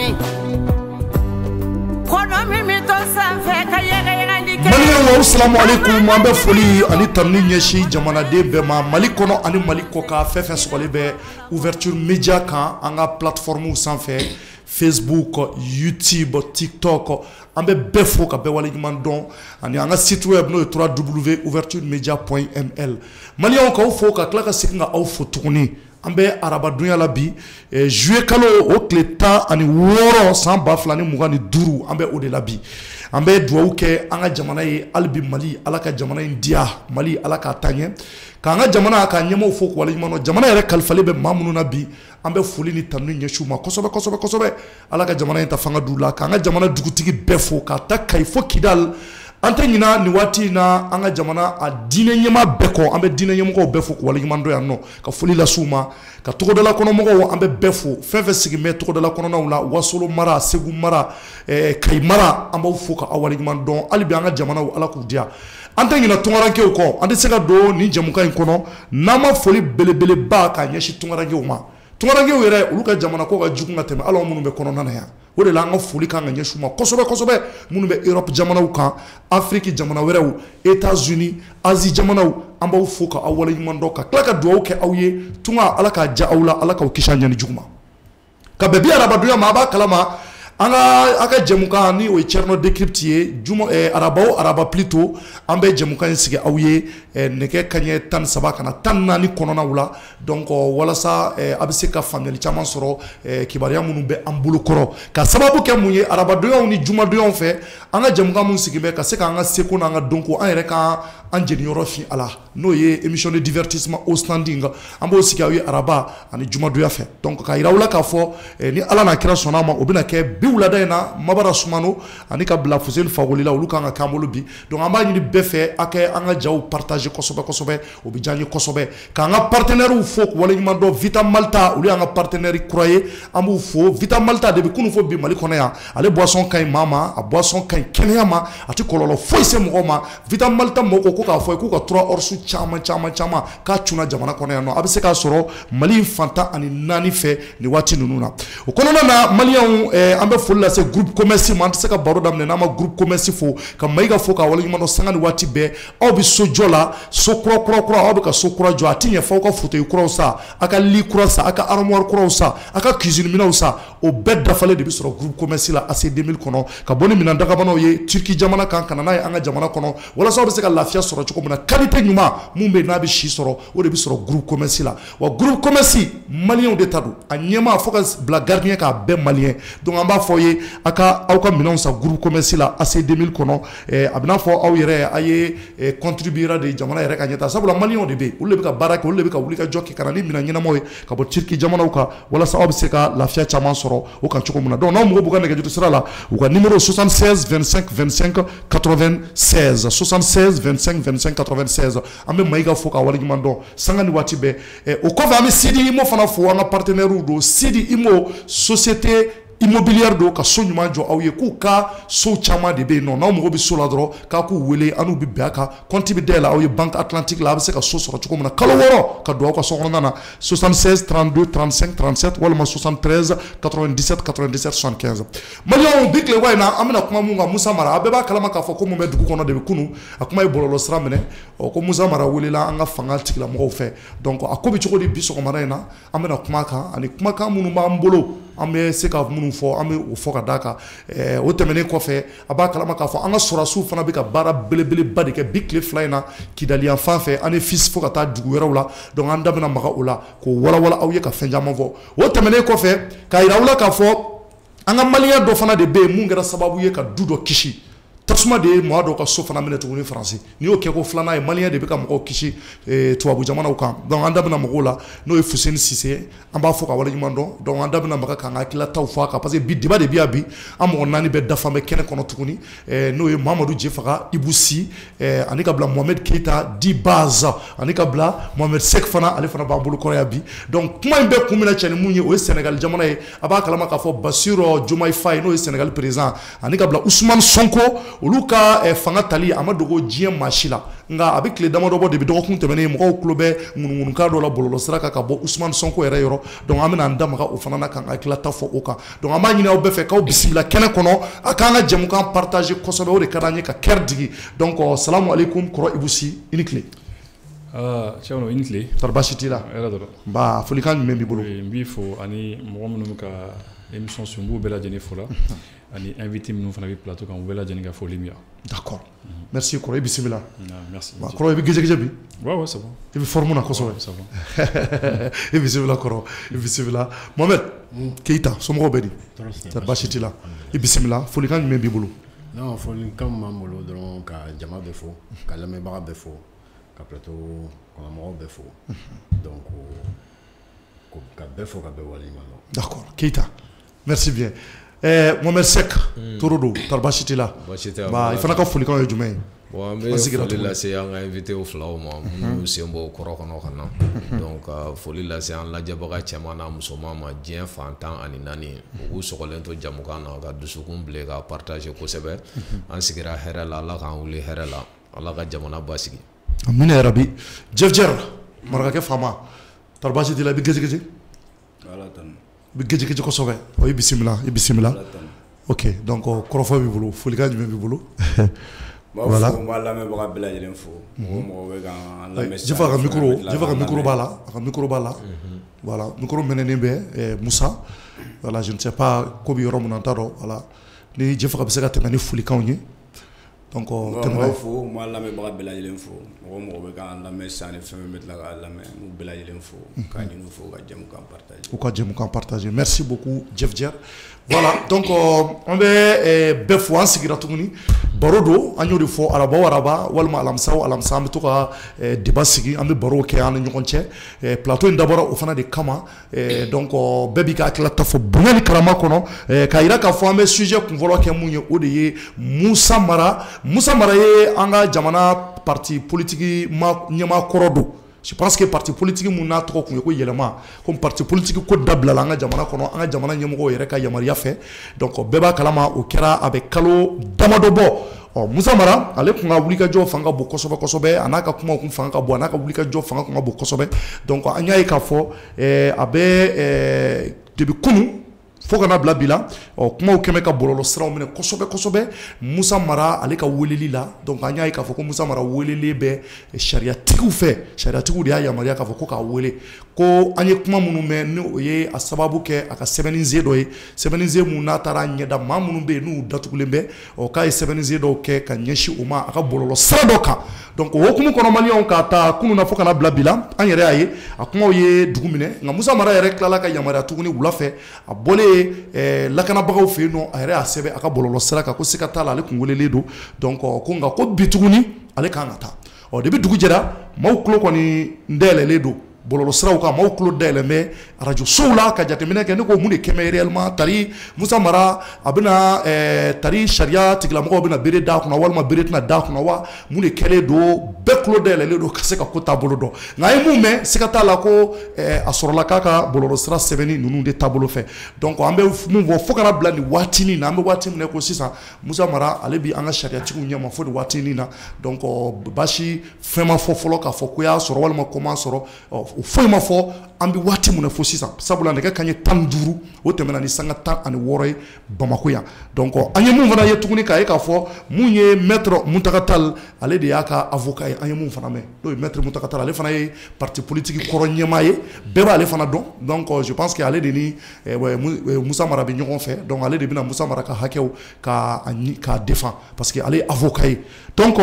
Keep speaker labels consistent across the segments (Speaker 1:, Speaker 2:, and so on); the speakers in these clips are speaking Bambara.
Speaker 1: tuguni kono mimi to sanfɛ ka yɛgɛyɛgɛli kɛ
Speaker 2: Maliɲɛnw assalamu alaikum an bɛ foli ani tanuni ɲɛsin jamanaden bɛɛ ma Mali kɔnɔ ani Mali kɔ kan fɛn fɛn sɔgɔlen bɛ ouverture média kan an ka plateforme sanfɛ Facebook, YouTube, TikTok an bɛ bɛɛ fo ka bɛɛ waleɲuman dɔn ani an ka site web n'o ye www.ouverturemedia.ml Maliɲɛnw k'aw fo ka tila ka segin ka aw fo tuguni an bɛ arabadonya la bi juillet kalo o tile 16 san 2025 an bɛ o de la bi an bɛ dugawu kɛ an ka jamana ye hali bi Mali ala ka jamana in diya Mali ala k'a taa ɲɛ k'an ka jamana k'a ɲɛmaaw fo k'u waleɲuman dɔn jamana yɛrɛ kalifalen bɛ maa minnu na bi an bɛ foli ni tanuni ɲɛsin u ma kosɛbɛ ala ka jamana in ta fanga d'u la k'an ka jamana dugutigi bɛɛ fo k'a ta Kayi fo Kidal an tɛ ɲina nin waati in na an ka jamana a diinɛ ɲɛmaa bɛɛ kɔ an bɛ diinɛ ɲɛmɔgɔw bɛɛ fo k'u waleɲuman dɔn yan nɔ ka foli lase u ma ka togodala kɔnɔmɔgɔw an bɛ bɛɛ fo fɛn fɛn sigin bɛ togodala kɔnɔnaw la Wasolo mara Segu mara Kayi mara an b'aw fo k'aw waleɲuman dɔn hali bi an ka jamanaw ala k'u diya an tɛ ɲina tungarankew kɔ an tɛ se ka don nin jɛmukan in kɔnɔ n'an ma foli belebeleba k'a ɲɛsin tungarankew ma tungarankew yɛrɛ olu ka jamana ko ka jugu ka tɛmɛ hali minnu bɛ kɔnɔna na yan o de la an ka foli kan ka ɲɛsin u ma kosɛbɛ minnu bɛ Europe jamanaw kan Afrique jamana wɛrɛw États-Unis Asie jamanaw an b'aw fo k'aw waleɲuman dɔn ka tila ka dugawu kɛ aw ye tunga ala k'a diya aw la ala k'aw kisi a ɲani jugu ma ka bɛɛ bi arabadonya ma a b'a kalama an ka jɛmukan ni o ye Thierno Decrypte ye araba o araba plutôt an bɛ jɛmukan in sigi aw ye nɛgɛ kaɲɛ 13 kana 14 kɔnɔnaw la donc walasa a bɛ se ka faamuyali caman sɔrɔ kibaruya minnu bɛ an bolo kɔrɔ ka sababu kɛ mun ye arabadonyaw ni jumadonyaw fɛ an ka jɛmukan mun sigi bɛ ka se k'an ka seko n'an ka dɔnko an yɛrɛ ka an jeniyɔrɔ fin a la n'o ye émission de divertissement au standing an b'o sigi aw ye araba ani jumadonya fɛ donc ka yira aw la k'a fɔ ni ala n'a kira sɔnna ma o bɛna kɛ bi wulada in na Mabara Sumano ani ka bila Fuseni Fagoli la olu kan ka k'an bolo bi donc an b'a ɲini bɛɛ fɛ a kɛ an ka jaw partager kosɛbɛ o bɛ diya n ye kosɛbɛ k'an ka partenaires fo k'u waleɲuman dɔn Vita Malta olu y'an ka partenaire kura ye an b'u fo Vita Malta de bɛ kunun fo bi Mali kɔnɔ yan ale boisson ka ɲi maa ma a boisson ka ɲi kɛnɛya ma a tɛ kɔlɔlɔ foyi se mɔgɔw ma Vita Malta mɔgɔw ko k'a fɔ k'u ka 3 hors caman k'a cunna jamana kɔnɔ yan nɔ a bɛ se k'a sɔrɔ Mali fantan ani 4 fɛ nin waati ninnu na o kɔnɔna na Maliɲɛnw an bɛ foli lase groupe commerce ma an tɛ se ka baro daminɛ n'an ma groupe commerce fo ka Mayiga fo k'a waleɲuman dɔn sanga ni waati bɛɛ aw bɛ so jɔ la so kura aw bɛ ka so kura jɔ a tɛ ɲɛ fɔ aw ka fauteuil kuraw sa a ka lit kura sa a ka armoire kuraw sa a ka cuisine minɛnw sa o bɛɛ dafalen de bɛ sɔrɔ groupe commerce la AC 2000 kɔnɔ ka bɔ ni minɛn dagabanaw ye Turki jamana kan ka na n'a ye an ka jamana kɔnɔ walasa aw bɛ se ka lafiya sɔrɔ cogo min na qualité ɲuman mun bɛ n'a bɛ si sɔrɔ o de bɛ sɔrɔ groupe commerce la wa groupe commerce Maliɲɛnw de ta don a ɲɛmaa fo ka bila gardien k'a bɛɛ Maliɲɛn donc an b'a fɔ ye aw ka minɛnw sa groupe commerce la AC 2000 kɔnɔ a bɛ n'a fɔ aw yɛrɛ a ye contribuera de jamana yɛrɛ ka ɲɛtaa sabula Maliɲɛnw de bɛ yen olu de bɛ ka baara kɛ olu de bɛ ka wuli ka jɔ kɛ ka na ni minɛn ɲɛnamaw ye ka bɔ Turki jamanaw kan walasa aw bɛ se ka lafiya caman sɔrɔ o kan cogo min na donc n'aw mago b'u ka nɛgɛjuru sira la u ka numéro 76 25 25 96 76 25 25 96 an bɛ Mayiga fo k'a waleɲuman dɔn sanga ni waati bɛɛ o kɔfɛ an bɛ Sidi Imo fana fo an ka partenaires don Sidi Imo société immobilière do ka so ɲuman jɔ aw ye k'u ka so caman de bɛ yen nɔ n'aw mago bɛ so la dɔrɔn k'a k'u wele an n'u bɛ bɛn a kan compte bɛ dayɛlɛ aw ye Banque Atlantique la a bɛ se ka so sɔrɔ cogo min na kalo 6 ka don aw ka so kɔnɔna na 76 32 35 37 walima 73 97 97 75 Maliɲɛnw bi tile wa in na an bɛna kuma mun kan Musa Mara a bɛɛ b'a kalama k'a fɔ ko mun bɛ dugu kɔnɔ de bɛ kunun a kuma ye bɔlɔlɔ sira minɛ ko Musa Mara welela an ka fanga tigilamɔgɔw fɛ donc a ko bɛ cogo di bi sɔgɔmada in na an bɛna kuma kan ani kumakan minnu b'an bolo an bɛ se ka minnu fɔ an bɛ o fɔ ka d'a kan o tɛmɛnen kɔfɛ a b'a kalama k'a fɔ an ka sɔrɔdasiw fana bɛ ka baara belebeleba de kɛ bi tile 2 in na Kidali yan fan fɛ an ye fisi fo ka taa dugu wɛrɛw la donc an da bɛna maga o la k'o walawala aw ye ka fɛn caman fɔ o tɛmɛnen kɔfɛ k'a yira aw la k'a fɔ an ka Maliɲɛn dɔ fana de bɛ yen mun kɛra sababu ye ka du dɔ kisi tasuma de ye maa dɔw ka so fana minɛ tuguni Faransi n'i y'o kɛ ko filanan ye Maliɲɛn de bɛ ka mɔgɔw kisi tubabu jamanaw kan donc an da bɛna mɔgɔw la n'o ye Fuseni Sise an b'a fɔ ka waleɲuman dɔn donc an da bɛna maga k'an ka hakililataw fɔ a kan parce que bi débat de bɛ yan bi an mɔgɔ 4 bɛ dafa bɛ kɛnɛ kɔnɔ tuguni n'o ye Mamadu Jefaga Ibou Sy ani ka bila Mohamed Keita Di Baz ani ka bila Mohamed Sek fana ale fana b'an bolo kɔrɔ yan bi donc kuma in bɛɛ kun minɛ cɛ ni mun ye o ye Sénégal jamana ye a b'a kalama k'a fɔ Bassirou Diomaye Faye n'o ye Sénégal président ani ka bila Ousmane Sonko olu ka fanga tali a ma dogo diɲɛ maa si la nka a bɛ tile damadɔ bɔ depuis dɔgɔkun tɛmɛnen mɔgɔw tulo bɛ ŋunuŋunukan dɔ la bɔlɔlɔsira kan ka bɔ Usmane Sonko yɛrɛ yɔrɔ donc an bɛna an da maga o fana na k'an hakilata fɔ o kan donc an b'a ɲini aw bɛɛ fɛ k'aw bisimila kɛnɛ kɔnɔ a k'an ka jɛmukan partager kosɛbɛ o de ka d'an ye ka kɛr digi donc salamu alaikum kɔrɔ Ibusi i ni tile.
Speaker 3: Cɛw i ni tile.
Speaker 2: Tɔɔrɔ baasi t'i la.
Speaker 3: Hɛrɛ dɔrɔn.
Speaker 2: Nba folikan jumɛn b'i bolo.
Speaker 3: N b'i fo ani mɔgɔ minnu bɛ ka émission sun b'u bɛɛ lajɛlen fo la ani invité minnu fana bɛ plateau kan u bɛɛ lajɛlen ka foli mi yan.
Speaker 2: D'accord. Merci kɔrɔ i bisimila.
Speaker 3: Merci.
Speaker 2: Kɔrɔ i bɛ gɛjɛgɛjɛ bi.
Speaker 3: Ouais c'est bon.
Speaker 2: I bɛ forme na kosɛbɛ.
Speaker 3: C'est bon.
Speaker 2: I bisimila kɔrɔ i bisimila Mohamed Keita somɔgɔw bɛ di. Tɔɔrɔ baasi t'i la i bisimila folikan jumɛn b'i bolo.
Speaker 4: Non folikan min b'an bolo dɔrɔn ka jama bɛɛ fo ka lamɛnbaga bɛɛ fo ka plateau kɔnɔmɔgɔw bɛɛ fo donc ka bɛɛ fo ka bɛɛ waleɲuman dɔn.
Speaker 2: D'accord Keita merci bien Mohamed Sek toro do tɔɔrɔ baasi t'i la i fana ka folikan ye jumɛn ye.
Speaker 5: Bon, an bɛ foli lase an ka invité filaw ma minnu sen bɔ kɔrɔ kɔnɔ ka na donc foli lase an lajɛbaga cɛman n'a musoman ma diɲɛ fan 14 u k'u sɔgɔlen to jamukan na ka dusukun bilen ka partager kosɛbɛ an sigira hɛrɛ la Ala k'an wuli hɛrɛ la Ala ka jamana basigi.
Speaker 2: Amina yarabi Jeff Jer marakakɛ faama tɔɔrɔ baasi t'i la i bɛ gɛjɛgɛjɛ. I bɛ gɛjɛgɛjɛ kosɛbɛ i bisimila i bisimila ok donc kɔrɔfɔ b'i bolo folikan jumɛn b'i bolo.
Speaker 6: Voilà. B'a lamɛnbaga bɛɛ lajɛlen fo mɔgɔ bɛ k'an lamɛn sisan
Speaker 2: Jeff ka micro b'a la a ka micro b'a la voilà micro mɛnɛnen bɛ Musa voilà je ne sais pas ko bɛ yɔrɔ min na n t'a dɔn voilà ni Jeff ka bɛ se ka tɛmɛ ni folikanw ye donc
Speaker 6: tɛmɛ fo n b'a lamɛnbaga bɛɛ lajɛlen fo mɔgɔ bɛ k'an lamɛn sisan ni fɛn min bɛ tila k'a lamɛn n b'u bɛɛ lajɛlen fo k'a ɲini fo ka jɛmukan partager
Speaker 2: u ka jɛmukan partager merci beaucoup Jeff Jer voilà donc an bɛ bɛɛ fo an sigira tuguni baro do an y'o de fɔ araba o araba walima alamisa o alamisa an bɛ to ka débat sigi an bɛ barow kɛ an ni ɲɔgɔn cɛ plateau in dabɔra o fana de kama donc bɛɛ b'i ka hakilata fɔ bonya ni karama kɔnɔ k'a yira k'a fɔ an bɛ sujet kunfɔlɔ kɛ mun ye o de ye Musa Mara ye an ka jamana parti politique ɲɛmaa kɔrɔ do. Je pense que parti politique mun n'a tɔgɔ kun ye ko yɛlɛma comme parti politique ko dabilala an ka jamana kɔnɔ an ka jamana ɲɛmɔgɔw yɛrɛ ka yamaruya fɛ donc bɛɛ b'a kalama o kɛra a bɛ kalo damadɔ bɔ Musa Mara ale kun ka wulikajɔ fanga ka bon kosɛbɛ kosɛbɛ a n'a ka kumaw kun fanga ka bon a n'a ka wulikajɔ fanga kun ka bon kosɛbɛ donc an y'a ye k'a fɔ a bɛ depuis kunu fo kana bila bi la kumaw kɛmɛ ka bɔlɔlɔ siraw minɛ kosɛbɛ kosɛbɛ Musa Mara ale ka weleli la donc an y'a ye k'a fɔ ko Musa Mara weleli bɛ sariyatigiw fɛ sariyatigiw de y'a yamaruya k'a fɔ ko k'a wele ko an ye kuma minnu mɛn ni o ye a sababu kɛ a ka sɛbɛnnizen dɔ ye sɛbɛnnizen mun n'a taara ɲɛda maa minnu bɛ yen n'u datugulen bɛ k'a ye sɛbɛnnizen dɔw kɛ ka ɲɛsin o ma a ka bɔlɔlɔ sira dɔ kan donc o hukumu kɔnɔ maliyɛnw k'a ta kunun na fo kana bila bi la an yɛrɛ y'a ye a kumaw ye dugu minɛ nka Musa Mara yɛrɛ tilala ka yamaruya tuguni wula fɛ a bɔlen lakanabagaw fɛ yen nɔ a yɛrɛ y'a sɛbɛn a ka bɔlɔlɔ sira kan ko siga t'a la ale kun welelen don donc ko nka ko bi tuguni ale kan ka taa depuis dugu jɛra maaw tulo kɔni dayɛlɛlen don bɔlɔlɔ siraw kan maaw tulo dayɛlɛn bɛ radio sow la ka jateminɛ kɛ ne ko mun de kɛmɛ réellement tari Musa Mara a bɛna tari sariya tigilamɔgɔw bɛna bere d'a kunna walima bere tɛna d'a kunna wa mun de kɛlen don bɛɛ tulo dayɛlɛlen don ka se ka ko taabolo dɔn nka a ye mun mɛn siga t'a la ko a sɔrɔla k'a ka bɔlɔlɔ sira sɛbɛnni ninnu de taabolo fɛ donc an bɛ mun fɔ fo kana bila nin waatinin na an bɛ waati min na ko sisan Musa Mara ale bi an ka sariyatigiw ɲɛma fo nin waatinin na donc basi fɛn ma fɔ fɔlɔ k'a fɔ ko y'a sɔrɔ walima ko m'a sɔrɔ o foyi ma fɔ an bɛ waati mun na fo sisan sabula nɛgɛ kanɲɛ 15 o tɛmɛna ni sanga 16 ye Bamako yan donc an ye mun fana ye tuguni k'a ye k'a fɔ mun ye maître Muntaka Tall ale de y'a ka avocat ye an ye mun fana mɛn n'o ye maître Muntaka Tall ale fana ye parti politique kɔrɔ ɲɛmaa ye bɛɛ b'ale fana dɔn donc je pense que ale de ni Musa Mara bɛ ɲɔgɔn fɛ donc ale de bɛna Musa Mara ka hakɛw k'a défend parce que ale ye avocat ye donc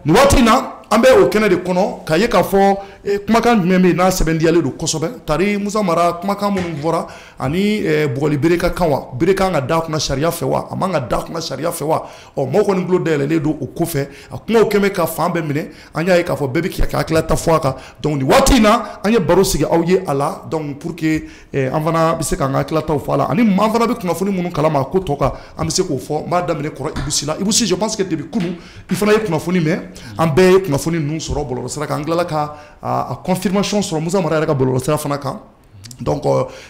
Speaker 2: nin waati in na an bɛ o kɛnɛ de kɔnɔ k'a ye k'a fɔ kumakan jumɛn bɛ yen n'a sɛbɛndiyalen don kosɛbɛ tari Musa Mara kumakan minnu fɔra ani bugɔli bere ka kan wa bere kan ka d'a kunna sariya fɛ wa a man ka d'a kunna sariya fɛ wa maaw kɔni tulo dayɛlɛlen don o ko fɛ a kumaw kɛmɛ ka fan bɛɛ minɛ an y'a ye k'a fɔ bɛɛ bɛ k'i ka hakilita fɔ a kan donc nin waati in na an ye baro sigi aw ye a la donc pour que an fana bɛ se k'an ka hakilitaw fɔ a la ani maa fana bɛ kunnafoni minnu kalama ko tɔ kan an bɛ se k'o fɔ n b'a daminɛ kɔrɔ Ibusi la Ibusi je pense que depuis kunu i fana ye kunnafoni mɛn an bɛɛ ye kunnafoni ninnu sɔrɔ bɔlɔlɔ sira kan an tilala ka a confirmation sɔrɔ Musa Mara yɛrɛ ka bɔlɔlɔ sira fana kan Donc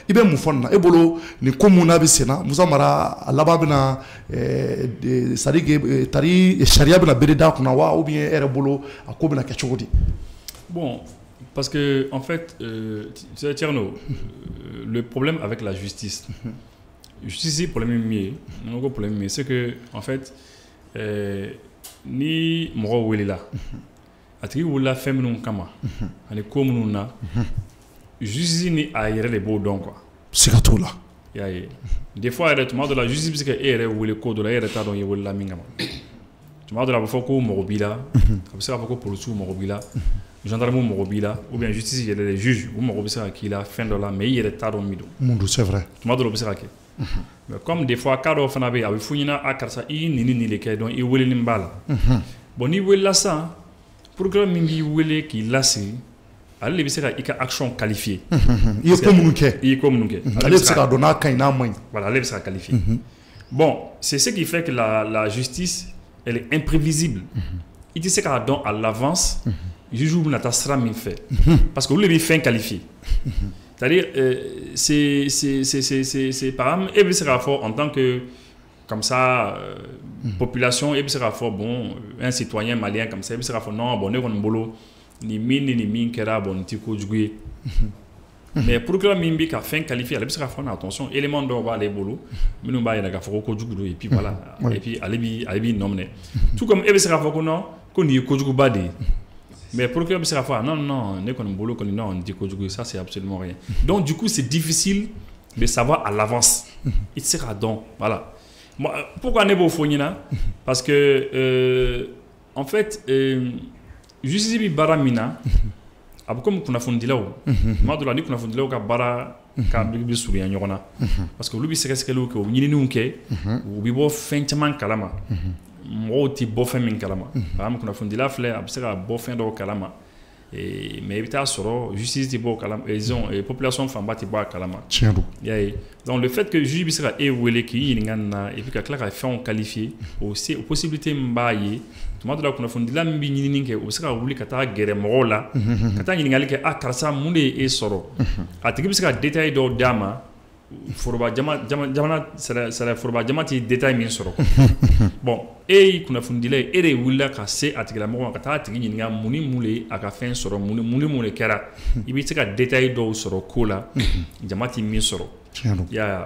Speaker 2: i bɛ mun fɔ nin na e bolo nin ko mun n'a bɛ sen na Musa Mara a laban bɛna c'est-à-dire que tari sariya bɛna bere d'a kunna wa ou bien e yɛrɛ bolo a ko bɛna kɛ cogo di?
Speaker 3: Bon, parce que en fait, Thierno, le problème avec la justice, justice problème c'est que en fait ni mɔgɔ welela a tigi wulila fɛn minnu kama ani ko minnu na justice ni a yɛrɛ de b'o dɔn quoi.
Speaker 2: Siga t'o la.
Speaker 3: I y'a ye des fois yɛrɛ tuma dɔ la justice bɛ se ka e yɛrɛ wele ko dɔ la e yɛrɛ t'a dɔn i welela min kama. Tuma dɔ la a bɛ fɔ ko mɔgɔ b'i la, a bɛ se k'a fɔ ko policiers mɔgɔ b'i la, gendarmew mɔgɔ b'i la, ou bien justice yɛrɛ les juges u mɔgɔ bɛ se ka k'i la fɛn dɔ la mais i yɛrɛ t'a dɔn min don.
Speaker 2: Mun don c'est vrai.
Speaker 3: Tuma dɔ la o bɛ se ka kɛ. Mais comme des fois cas dɔw fana bɛ yen a bɛ f'u ɲɛna a karisa i ye nin ni de kɛ donc i weleli b'a la. Bon n'i welela sisan procureur min b'i wele k'i lasigi ale de bɛ se ka i ka action qualifier.
Speaker 2: I ye ko minnu kɛ.
Speaker 3: I ye ko minnu kɛ.
Speaker 2: Ale bɛ se k'a dɔn n'a ka ɲi n'a man ɲi.
Speaker 3: Voilà ale bɛ se ka qualifier. Bon c'est ce qui fait que la justice elle est imprévisible. I tɛ se k'a dɔn à l'avance juge bɛna taa sira min fɛ parce que olu de bɛ fɛn qualifier. C'est-à-dire c'est par exemple et bɛ se k'a fɔ en tant que comme ça population et bɛ se k'a fɔ bon un citoyen malien comme ça et bɛ se k'a fɔ non bon ne kɔni bolo ni min kɛra bon nin tɛ kojugu ye. Mais procureur min bɛ ka fɛn qualifier ale bɛ se k'a fɔ non attention élément dɔw b'ale bolo minnu b'a yira k'a fɔ ko kojugu don et puis voilà et puis ale b'i nɔ minɛ tout comme e bɛ se k'a fɔ ko non ko nin ye kojuguba de ye. Mais procureur bɛ se k'a fɔ non ne kɔni bolo kɔni non nin tɛ kojugu ye ça c'est absolument rien. Donc du coup c'est difficile de savoir à l'avance. I tɛ se k'a dɔn voilà. Pourquoi ne b'o fɔ ɲɛna parce que en fait justice bɛ baara min na a bɛ komi kunnafonidilaw tuma dɔ la ni kunnafonidilaw ka baara ka bɛ surunya ɲɔgɔn na parce que olu bɛ sɛgɛsɛgɛliw kɛ u ɲininiw kɛ u bɛ bɔ fɛn caman kalama mɔgɔw tɛ bɔ fɛn min kalama par exemple kunnafonidila filɛ a bɛ se ka bɔ fɛn dɔw kalama mais i bɛ taa sɔrɔ justice tɛ bɔ o kalama population fanba tɛ bɔ a kalama.
Speaker 2: Tiɲɛ don.
Speaker 3: I y'a ye donc le fait que juge bɛ se ka e wele k'i ɲininka nin na et puis ka tila ka fɛnw qualifier o possibilité min b'a ye tuma dɔ la kunnafonidila min bɛ ɲinini kɛ o bɛ se ka wuli ka taa gɛrɛ mɔgɔw la ka taa ɲininkali kɛ karisa mun de ye e sɔrɔ a tigi bɛ se ka détail dɔw d'a ma foroba jamana foroba jama tɛ détail min sɔrɔ bon e ye kunnafonidila ye e de wulila ka se a tigilamɔgɔ ma ka taa a tigi ɲininka mun ni mun de a ka fɛn sɔrɔ mun ni mun de kɛra i bɛ se ka détail dɔw sɔrɔ ko la jama tɛ min sɔrɔ.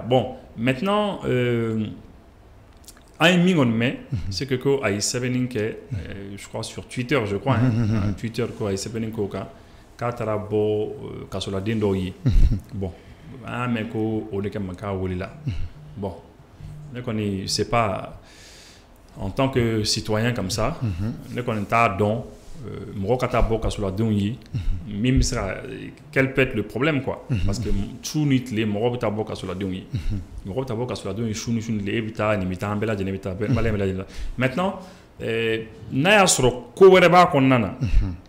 Speaker 3: Bon maintenant an ye min kɔni mɛn c'est que ko a ye sɛbɛnni kɛ je crois sur Twitter je crois Twitter ko a ye sɛbɛnni k'o kan k'a taara bɔ kasoladen dɔw ye bon an y'a mɛn ko o de kama k'a welela bon ne kɔni c'est pas en tant que citoyen comme ça ne kɔni t'a dɔn mɔgɔ ka taa bɔ kasoladenw ye min bɛ se ka quel peut être le problème quoi parce que su ni tile mɔgɔ bɛ taa bɔ kasoladenw ye mɔgɔ bɛ taa bɔ kasoladenw ye su ni tile e bɛ taa nin bɛ taa an bɛɛ lajɛlen bɛ taa maliyɛn bɛɛ lajɛlen maintenant n'a y'a sɔrɔ ko wɛrɛ b'a kɔnɔna na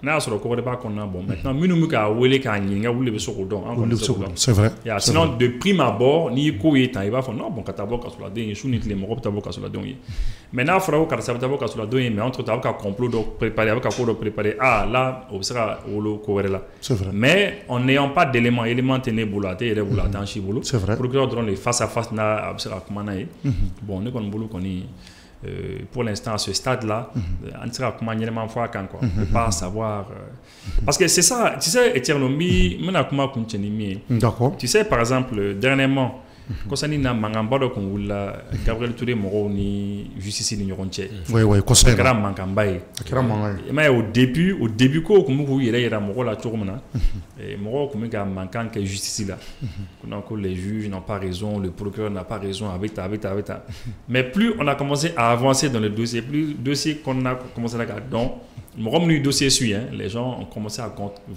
Speaker 3: n'a y'a sɔrɔ ko wɛrɛ b'a kɔnɔna na bon maintenant minnu bɛ k'a wele k'a ɲininka olu de bɛ se k'o dɔn an kɔni tɛ se k'o dɔn
Speaker 2: c'est vrai
Speaker 3: sinon de prime abord n'i ye ko ye tan i b'a fɔ non bon ka taa bɔ kasoladenw ye su ni tile mɔgɔ bɛ taa bɔ kasoladenw ye mais n'a fɔra ko karisa bɛ taa bɔ kasoladenw ye mais entre temps a bɛ ka complot dɔ préparer a bɛ ka ko dɔ préparer là o bɛ se ka wolo ko wɛrɛ la mais en n'ayant pas d'élément élément tɛ ne bolo a tɛ yɛrɛ bolo a t'an si bolo procureur dɔrɔn de face à face n'a a bɛ se ka kuma n'a ye bon ne kɔni bolo kɔni pour l'instant à ce stade-là, on ne sait pas comment on quoi. On ne peut pas savoir. Parce que c'est ça, tu sais, tu sais, par exemple, dernièrement, quand on a mangamba qu'on voulait Gabriel Touré mɔgɔw ni justice ni ɲɔgɔn cɛ.
Speaker 2: Oui, conseil.
Speaker 3: Kɛra mankanba ye. Mais au début ko kun bɛ k'u yɛrɛ yira mɔgɔw la cogo min na, mɔgɔw kun bɛ ka mankan kɛ justice la. Donc les juges n'ont pas raison, le procureur n'a pas raison, avec ta. Mais plus on a commencé à avancer dans le dossier, plus le dossier qu'on a commencé à regarder, donc le dossier suit, les gens ont commencé à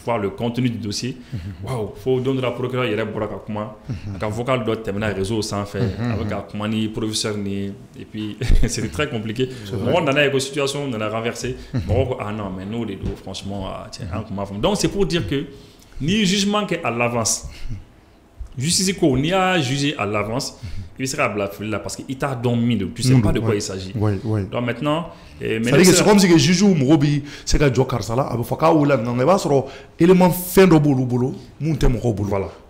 Speaker 3: voir le contenu du dossier. Waouh, faut donner la procureur il y a comment, un vocal doit terminer le réseau sans faire, avec un comment ni professeur ni, et puis c'était très compliqué. On en a une situation, on a renversé. Ah non, mais nous les deux, franchement, tiens, donc c'est pour dire que ni jugement qu'à l'avance, justice qu'on y a jugé à l'avance. il sera à la folie là parce qu'il t'a dormi, tu sais pas de quoi il s'agit. Donc maintenant,
Speaker 2: c'est comme si que Juju Mobi, c'est que Joe Karsala, a fait ou là, non, il va sur élément fin de boulot, monte mon robot.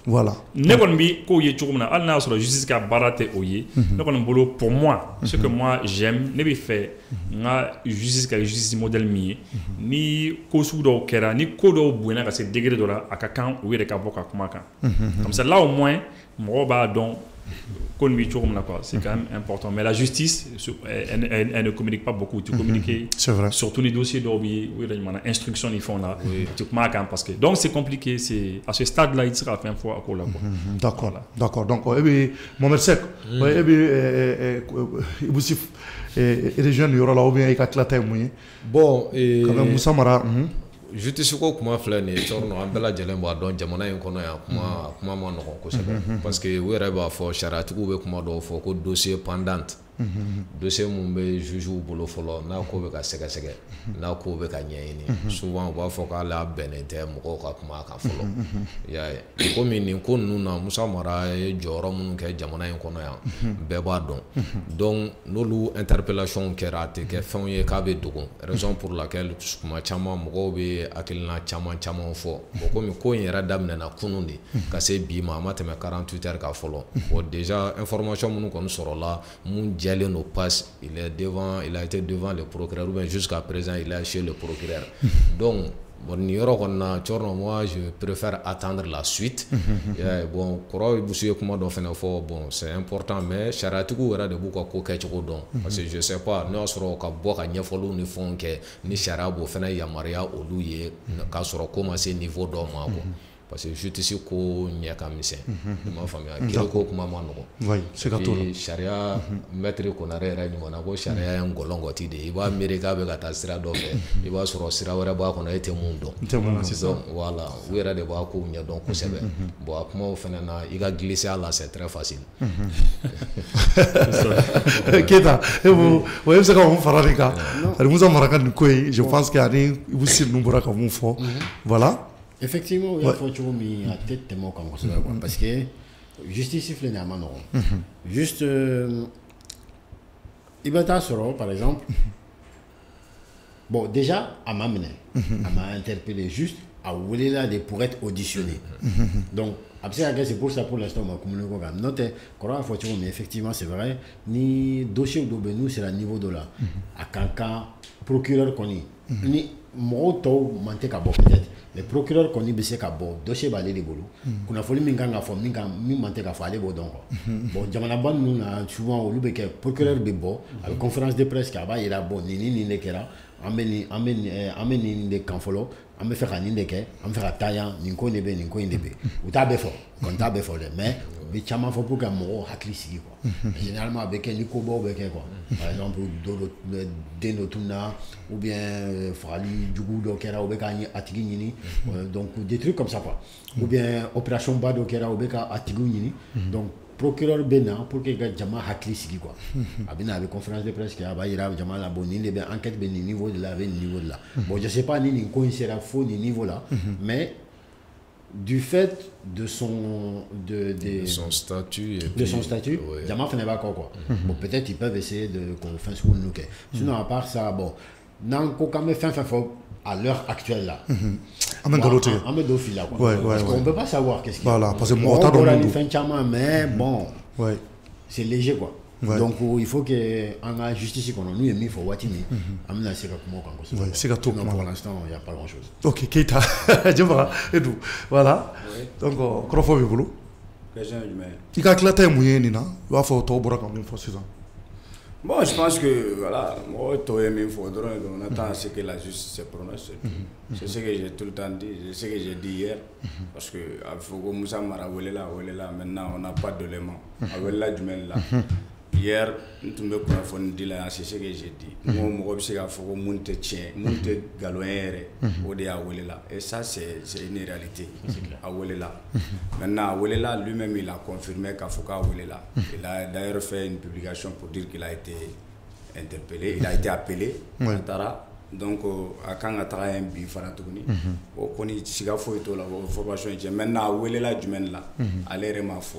Speaker 2: Voilà.
Speaker 3: Negonbi, ko ye choukoumna, al na sur la justice ka barate oye. Negon bolo pour moi, ce que moi j'aime, ne bi fait nga justice modèle mi ni ko su do kera ni ko do buena ka se degré de la akakan ou yere ka boka kuma kan. Comme ça là au moins mo ba don c'est quand même important. Mais la justice, elle ne communique pas beaucoup. Tu communiques surtout les dossiers d'orbi, instruction ils font là. Tu marques parce que donc c'est compliqué. C'est à ce stade-là il sera fait une fois à quoi là.
Speaker 2: D'accord. Donc Mohamed Seck, les jeunes il y aura là ou bien il a
Speaker 5: bon
Speaker 2: quand même Moussa Mara.
Speaker 5: Justice ko kuma filɛ nin ye cɔrɔ an bɛɛ lajɛlen b'a dɔn jamana in kɔnɔ yan kuma ma nɔgɔn kosɛbɛ parce que u yɛrɛ b'a fɔ sariyatigiw bɛ kuma dɔw fɔ ko dossier pendante dossier mun bɛ jugew bolo fɔlɔ n'a ko bɛ ka sɛgɛsɛgɛ n'a ko bɛ ka ɲɛɲini souvent u b'a fɔ k'ale bɛnnen tɛ mɔgɔw ka kuma kan fɔlɔ i y'a ye komi nin ko ninnu na Musa Mara ye jɔyɔrɔ minnu kɛ jamana in kɔnɔ yan bɛɛ b'a dɔn donc n'olu interpellation kɛra a tɛ kɛ fɛnw ye k'a bɛ dogo raison pour laquelle kuma caman mɔgɔw bɛ hakilina caman fɔ bon komi ko in yɛrɛ daminɛna kunun de ka se bi ma a ma tɛmɛ 48 heures kan fɔlɔ bon déjà information minnu kɔni sɔrɔla mun jɛlen no passe il a été devant le procureur ou bien jusqu'à présent il est chez le procureur donc bon ni yɔrɔ kɔni na cɔrɔ moi je préfère attendre la suite bon kɔrɔ busu ye kuma dɔ fɛnɛ fɔ bon c'est important mais sariyatigiw yɛrɛ de b'u ka ko kɛcogo dɔn parce que je sais pas n'o y'a sɔrɔ ka bɔ ka ɲɛfɔliw ni fɛnw kɛ ni sariya b'o fɛnɛ yamaruya olu ye k'a sɔrɔ ko ma se niveau dɔ ma quoi parce que justice ko ɲɛ ka misɛn i m'a faamuya kiri ko kuma ma nɔgɔn sariya maître Konare yɛrɛ ɲumanna ko sariya ye ngɔlɔngɔti de i b'a miiri k'a bɛ ka taa sira dɔ fɛ i b'a sɔrɔ sira wɛrɛ b'a kɔnɔ e tɛ mun dɔn sisan voilà u yɛrɛ de b'a ko ɲɛdɔn kosɛbɛ bon a kumaw fɛnɛ na i ka glisser a la c'est très facile
Speaker 2: Keita o bɛ se ka mun fara nin kan ani Musa Mara ka nin ko ye je pense que ani Ibou Sy ninnu bɔra ka mun fɔ voilà.
Speaker 4: Effectivement, il y a fort chose mais à tête tellement comme ça parce que justice siffle n'a pas non. Juste il va t'assurer par exemple bon déjà à m'amener à m'a interpellé juste à voler là pour être auditionné. Donc après c'est pour ça pour l'instant on m'a communiqué comme note quoi fort chose mais effectivement c'est vrai ni dossier de nous c'est le niveau de là à quelqu'un procureur connu ni moto manté ka peut-être les procureurs qu'on y baisse ka bon dossier balé les bolo qu'on a fallu minga fo minga mi manté ka falé bo donc bon jamana ban nous na souvent au lieu que procureur be bo à la conférence de presse ka ba ira bon ni ne kera ameni de kanfolo am faire ka ni de ke am faire tayan ni ko ne be ou ta be fo kon ta be fo mais bi chama fo pour que mo hakli sigi quoi généralement avec ni ko bo be ke quoi par exemple de notuna ou bien fali djugu do kera ou be ka ni atigi ni donc des trucs comme ça quoi ou bien opération bado kera ou be ka atigi ni donc procureur bena pour que jama hakli sigi quoi abina avec conférence de presse qui a ba ira jama la bonne ni enquête ben niveau de la niveau de là bon je sais pas ni ko sera faux ni niveau là mais du fait de son
Speaker 5: statut
Speaker 4: jama fait pas quoi bon peut-être ils peuvent essayer de qu'on fasse ce nous sinon à part ça bon nan ko quand même fin à l'heure actuelle là on met deux fils là quoi parce qu'on peut pas savoir qu'est-ce qu'il y a
Speaker 2: voilà parce que moi t'as donné
Speaker 4: fin chama mais bon c'est léger quoi donc il faut que en la justice qu'on nous il faut watini amna c'est comme quoi
Speaker 2: c'est que tout
Speaker 4: pour l'instant il y a pas grand chose
Speaker 2: OK Keita je vois et tout voilà donc crofo bi bulu
Speaker 6: question du mais
Speaker 2: il ka claté moyen ni na va faut to bora comme une fois c'est ça.
Speaker 6: Bon, je pense que voilà, moi, on attend à ce que la justice se prononce. C'est ce que j'ai tout le temps dit, c'est ce que j'ai dit hier. Parce que Moussa Mara, maintenant on n'a pas d'éléments. Hier, nous avons dit c'est ce que j'ai dit. Nous avons monté et ça, c'est une réalité. Maintenant, lui-même, il a confirmé qu'il faut là. Il a d'ailleurs fait une publication pour dire qu'il a été interpellé, il a été appelé. donc a kan ka taga yen bi fana tuguni o kɔni siga foyi t'o la o formation in cɛ maintenant a welela jumɛn la ale yɛrɛ m'a fɔ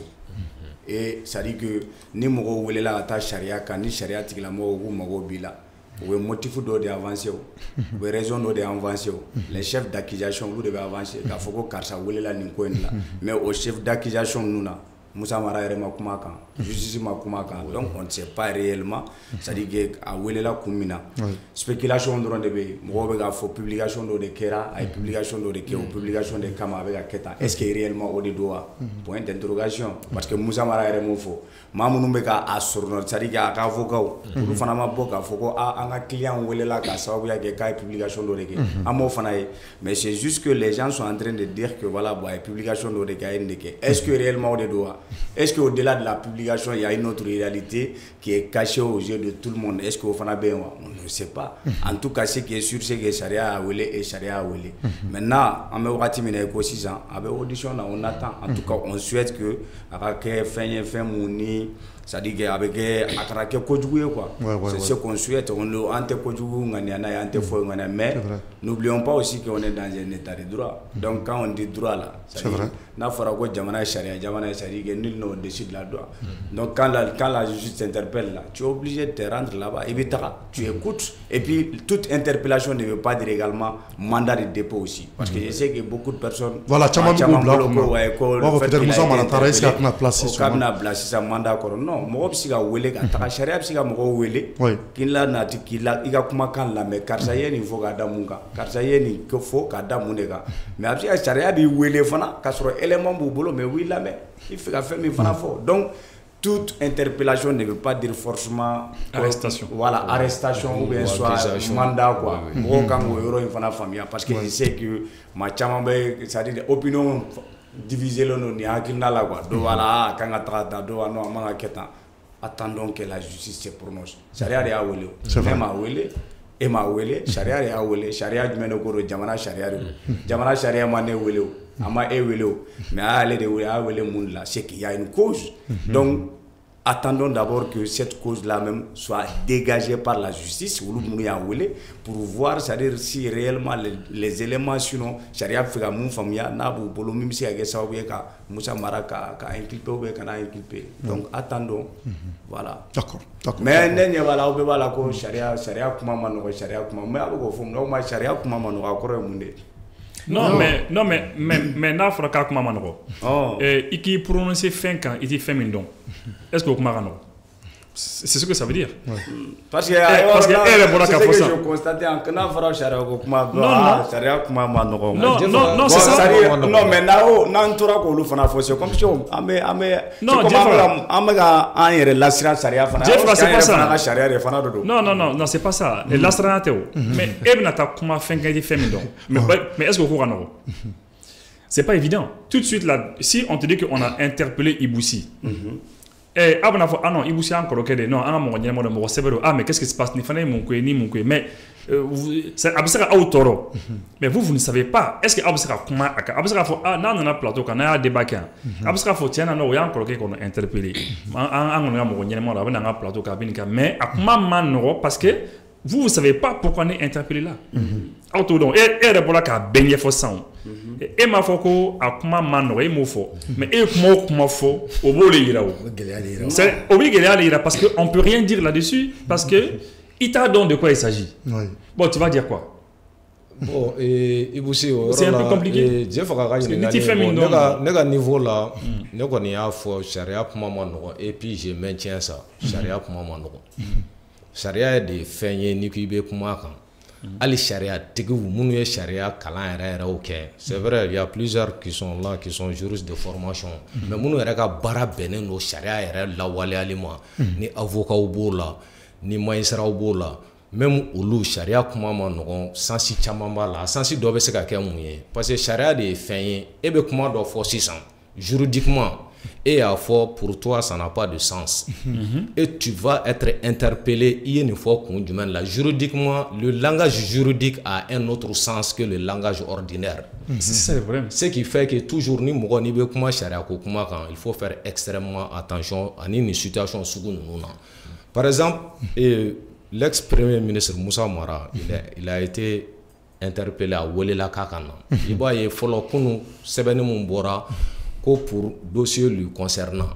Speaker 6: et c'est à dire que ni mɔgɔw welela ka taa sariya kan ni sariya tigilamɔgɔw k'u mago b'i la u bɛ motif dɔ de avancer o u bɛ raison dɔ de avancer o les chefs d'accusation olu de bɛ avancer k'a fɔ ko karisa welela nin ko in la mais o chef d'accusation ninnu na Moussa Mara yɛrɛ ma kuma kan justice ma kuma kan donc on ne sait pas réellement c'est-à-dire que a welela kun min na spéculation dɔrɔn de bɛ yen mɔgɔw bɛ k'a fɔ publication dɔ de kɛra a ye publication dɔ de kɛ o publication de kama a bɛ ka kɛ tan est-ce que réellement o de don wa point d'interrogation parce que Moussa Mara yɛrɛ m'o fɔ maa minnu bɛ k'a sɔrɔ c'est-à-dire que a ka avocat olu fana ma bɔ k'a fɔ ko an ka client welela k'a sababuya kɛ k'a ye publication dɔ de kɛ an m'o fana ye mais c'est juste que les gens sont en train de dire que voilà bon a ye publication dɔ de kɛ a ye nin de kɛ est-ce que réellement o de don wa est-ce qu'au-delà de la publication, il y a une autre réalité qui est cachée aux yeux de tout le monde? Est-ce qu'on a bien? On ne sait pas. En tout cas, ce qui est sûr, c'est que Sharia a ouélé et Sharia a ouélé. Maintenant, on a eu 6 ans, avec audition, on attend. En tout cas, on souhaite que avec fin mouni, c'est-à-dire qu'avec Akarake Kodjoué, quoi. C'est ce qu'on souhaite. On le ante Kodjoué, mais n'oublions pas aussi qu'on est dans un état de droit. Donc, quand on dit droit là, c'est vrai. N'a pas de Jamana Sharia, que nul ne décide la loi. Donc, quand la justice t'interpelle là, tu es obligé de te rendre là-bas. Et tu écoutes. Et puis, toute interpellation ne veut pas dire également mandat de dépôt aussi. Parce que je sais que beaucoup de personnes.
Speaker 2: Voilà, tu as mandat
Speaker 6: non, mɔgɔ bɛ se ka wele ka taga sariya bɛ se ka mɔgɔw wele k'i la nati k'i la i ka kumakan lamɛn karisa ye nin fɔ k'a da mun kan karisa ye nin fɔ k'a da mun de kan mais a bɛ se ka sariya b'i wele fana k'a sɔrɔ élément b'u bolo mais u b'i lamɛn i fɛ ka fɛn min fana fɔ donc toute interpellation ne veut pas dire forcément
Speaker 3: arrestation.
Speaker 6: Voilà, arrestation ou bien soit mandat quoi. Mɔgɔw kan k'o yɔrɔ in fana faamuya parce que je sais que maa caman bɛ c'est-à-dire opinion diviser le nom ni hakilina la quoi. Donc voilà, kan ka taga ta donc non a man ka kɛ tan. Attendons que la justice se prononce. Sariya de y'a wele o. Ne m'a wele, e m'a wele, sariya de y'a wele. Sariya jumɛn de ko don? Jamana sariya de don. Jamana sariya ma ne wele o, a ma e wele o. Mais a y'ale de wele, a y'a wele mun de la? C'est qu'il y a une cause. Donc attendons d'abord que cette cause-là même soit dégagée par la justice pour voir, c'est-à-dire si réellement les éléments, sinon, Sharia fait que mon famille n'a pas de même si il y a ça ou bien Moussa Mara a inculpé ou bien a inculpé. Donc attendons, voilà.
Speaker 2: D'accord.
Speaker 6: Mais n'est pas là où Sharia comment mano Sharia comment mais avec au fond Sharia comment mano encore monde.
Speaker 3: Non mais n'a fera ka kuma manogo. Et qui prononcer fin quand il dit fin mindon. Est-ce que kuma manogo? C'est ce que ça veut dire.
Speaker 6: Parce que
Speaker 3: c'est
Speaker 6: ce que je constate en kana fara Sharia ko kuma Sharia kuma manogo.
Speaker 3: Non, c'est ça.
Speaker 6: Non mais na ntora ko lu fana fo c'est comme si ame non amega en yere lasira Sharia fana.
Speaker 3: C'est pas ça.
Speaker 6: Sharia fana do.
Speaker 3: Non, c'est pas ça. Lasira teo. Mais ebna ta kuma fin quand il dit fin mindon. Mais est-ce que ko manogo? C'est pas évident. Tout de suite là, si on te dit qu'on a interpellé Iboussi. Eh, ah non, il vous a encore non, mais qu'est-ce qui se passe? Mais c'est absurde à autoro. Mais vous ne savez pas. Est-ce que absurde comment absurde faut non on a plateau quand on a débat quand absurde faut tiens non il y a encore qu'on a interpellé. On a plateau cabine mais à comment parce que vous ne savez pas pourquoi on est interpellé là. Autodon et répond là qu'à baigner faux sang. Et ma fois à comment mano et mofo mais et comment faux au beau les ira. C'est obligé à parce que on peut rien dire là-dessus parce que il t'a donné de quoi il s'agit. Bon tu vas dire quoi?
Speaker 5: Bon et
Speaker 3: c'est un peu compliqué.
Speaker 5: Je fais niveau là ne connais pas faux charia pour mano et puis je maintiens ça charia pour mano. Charia de feigner ni qui be kuma kan. Ali charia tegu munu ye charia kalan yɛrɛ o kɛ. C'est vrai il y a plusieurs qui sont là qui sont juristes de formation mais munu yɛrɛ ka baara bɛnnen no charia yɛrɛ lawaleyali ma ni avocat b'o la ni magistrat b'o la même olu charia kuma ma nɔgɔn sansi caman b'a la sansi dɔ bɛ se ka kɛ mun ye parce que charia de ye fɛn ye e bɛ kuma dɔ fɔ sisan juridiquement et à fort pour toi ça n'a pas de sens et tu vas être interpellé une fois la juridiquement le langage juridique a un autre sens que le langage ordinaire.
Speaker 3: C'est vrai.
Speaker 5: Ce qui fait que toujours ni mogo ni be kuma sharia ko kuma kan il faut faire extrêmement attention à une situation sugu nuna. Par exemple l'ex-premier ministre Moussa Mara, il a été interpellé à Welela Kakana. Il va y avoir un Sebeni Mumbora pour dossier lui concernant.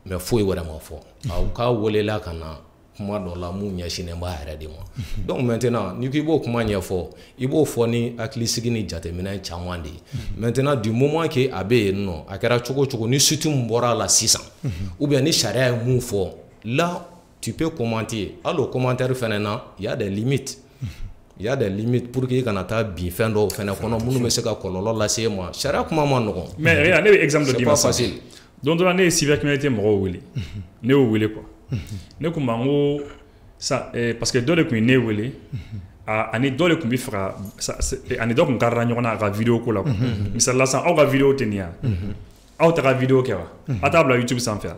Speaker 5: Mais il faut vraiment faire. Au cas où Welela Kana, comment dans la mounia cinéma arrêté moi. Donc maintenant, nous qui voulons comment y faire, il faut fournir à Klisigini Jatemina Chamwandi. Maintenant, du moment que Abe non, à Karachuko Chuko, ni surtout Mbora la 600, ou bien ni Sharia Moufo, là, tu peux commenter. Alors, commentaire fénana, il y a des limites. Il y a des limites pour que quand tu as bien fait d'eau, nous se ka kololo la c'est moi. Sharia comment moi non.
Speaker 3: Mais regarde, exemple de
Speaker 5: dimanche. C'est pas facile.
Speaker 3: Donc dans l'année cybercriminalité moro wili. Ne wili quoi. Ne kumango ça parce que dans le coup ne wili ani dans le coup bi fra ça ani donc garra nyona ga vidéo ko la. Misala ça on ga vidéo tenia. Au ta vidéo ke wa. Atable YouTube sans faire.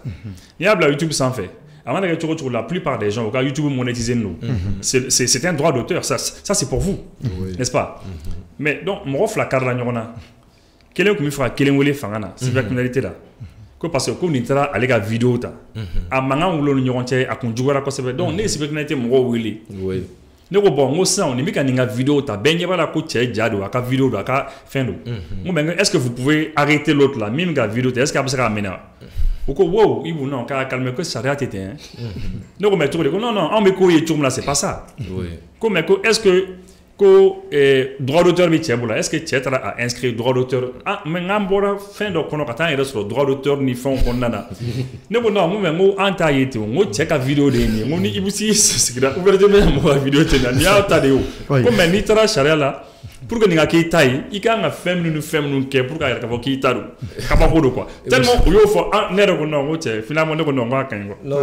Speaker 3: Il y a la YouTube sans faire. Avant de retrouver la plupart des gens, au cas YouTube monétiser nous, c'est un droit d'auteur, ça c'est pour vous, n'est-ce pas? Mais donc, mon offre la carte là, quel est le fera, quel est le fangana, c'est la criminalité là. Parce que quand on est allé à la vidéo, à maman ou l'on y a conjugué à quoi ça veut donc n'est c'est la criminalité mon oui. Ne ko bon mo ça on est mis qu'à vidéo ta benye ba la ko tche jado aka vidéo do aka fin do. Est-ce que vous pouvez arrêter l'autre là, même la vidéo, est-ce que ça va amener? Wow, il vous non, calme que ça arrête. Non, on me couille tout là, c'est pas ça. Comme est-ce que droit d'auteur est-ce que tu as inscrit droit d'auteur? Ah, mais on fin de connotation et sur droit d'auteur ni fond qu'on a. Non, on entaille tout, on check la vidéo de ni, on y aussi c'est la ouvertement la vidéo de ni altadeo. Comme ni tra charia là. Pour que n'ayez pas taille, il y a un féminin qui est pour qu'il y ait un qui taille. Capable quoi. Tellement il faut un nerf qu'on a, finalement on a quand même. Non.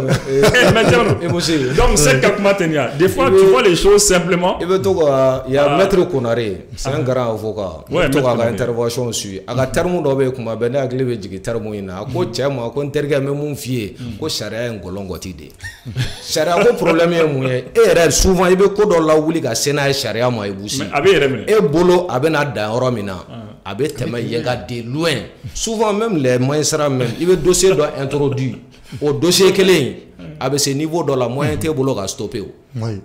Speaker 3: Donc c'est comment tenir. Des fois tu vois les choses simplement.
Speaker 5: Il y a maître Konaré, c'est un grand avocat. Il y a une intervention sur. Il y a un terme d'obé comme a bené à glever du terme ina. Ko tchama ko interga me mon fier. Ko charia ngolongo tide. Charia ko problème est moué. Erreur souvent il be ko dans la wuli ga sena charia mo ebusi. Bolo abena da romina abe tema yega de loin souvent même les moyens sera même il veut dossier doit introduire au dossier clé abe ce niveau dans la moyen te bolo ga stopper oui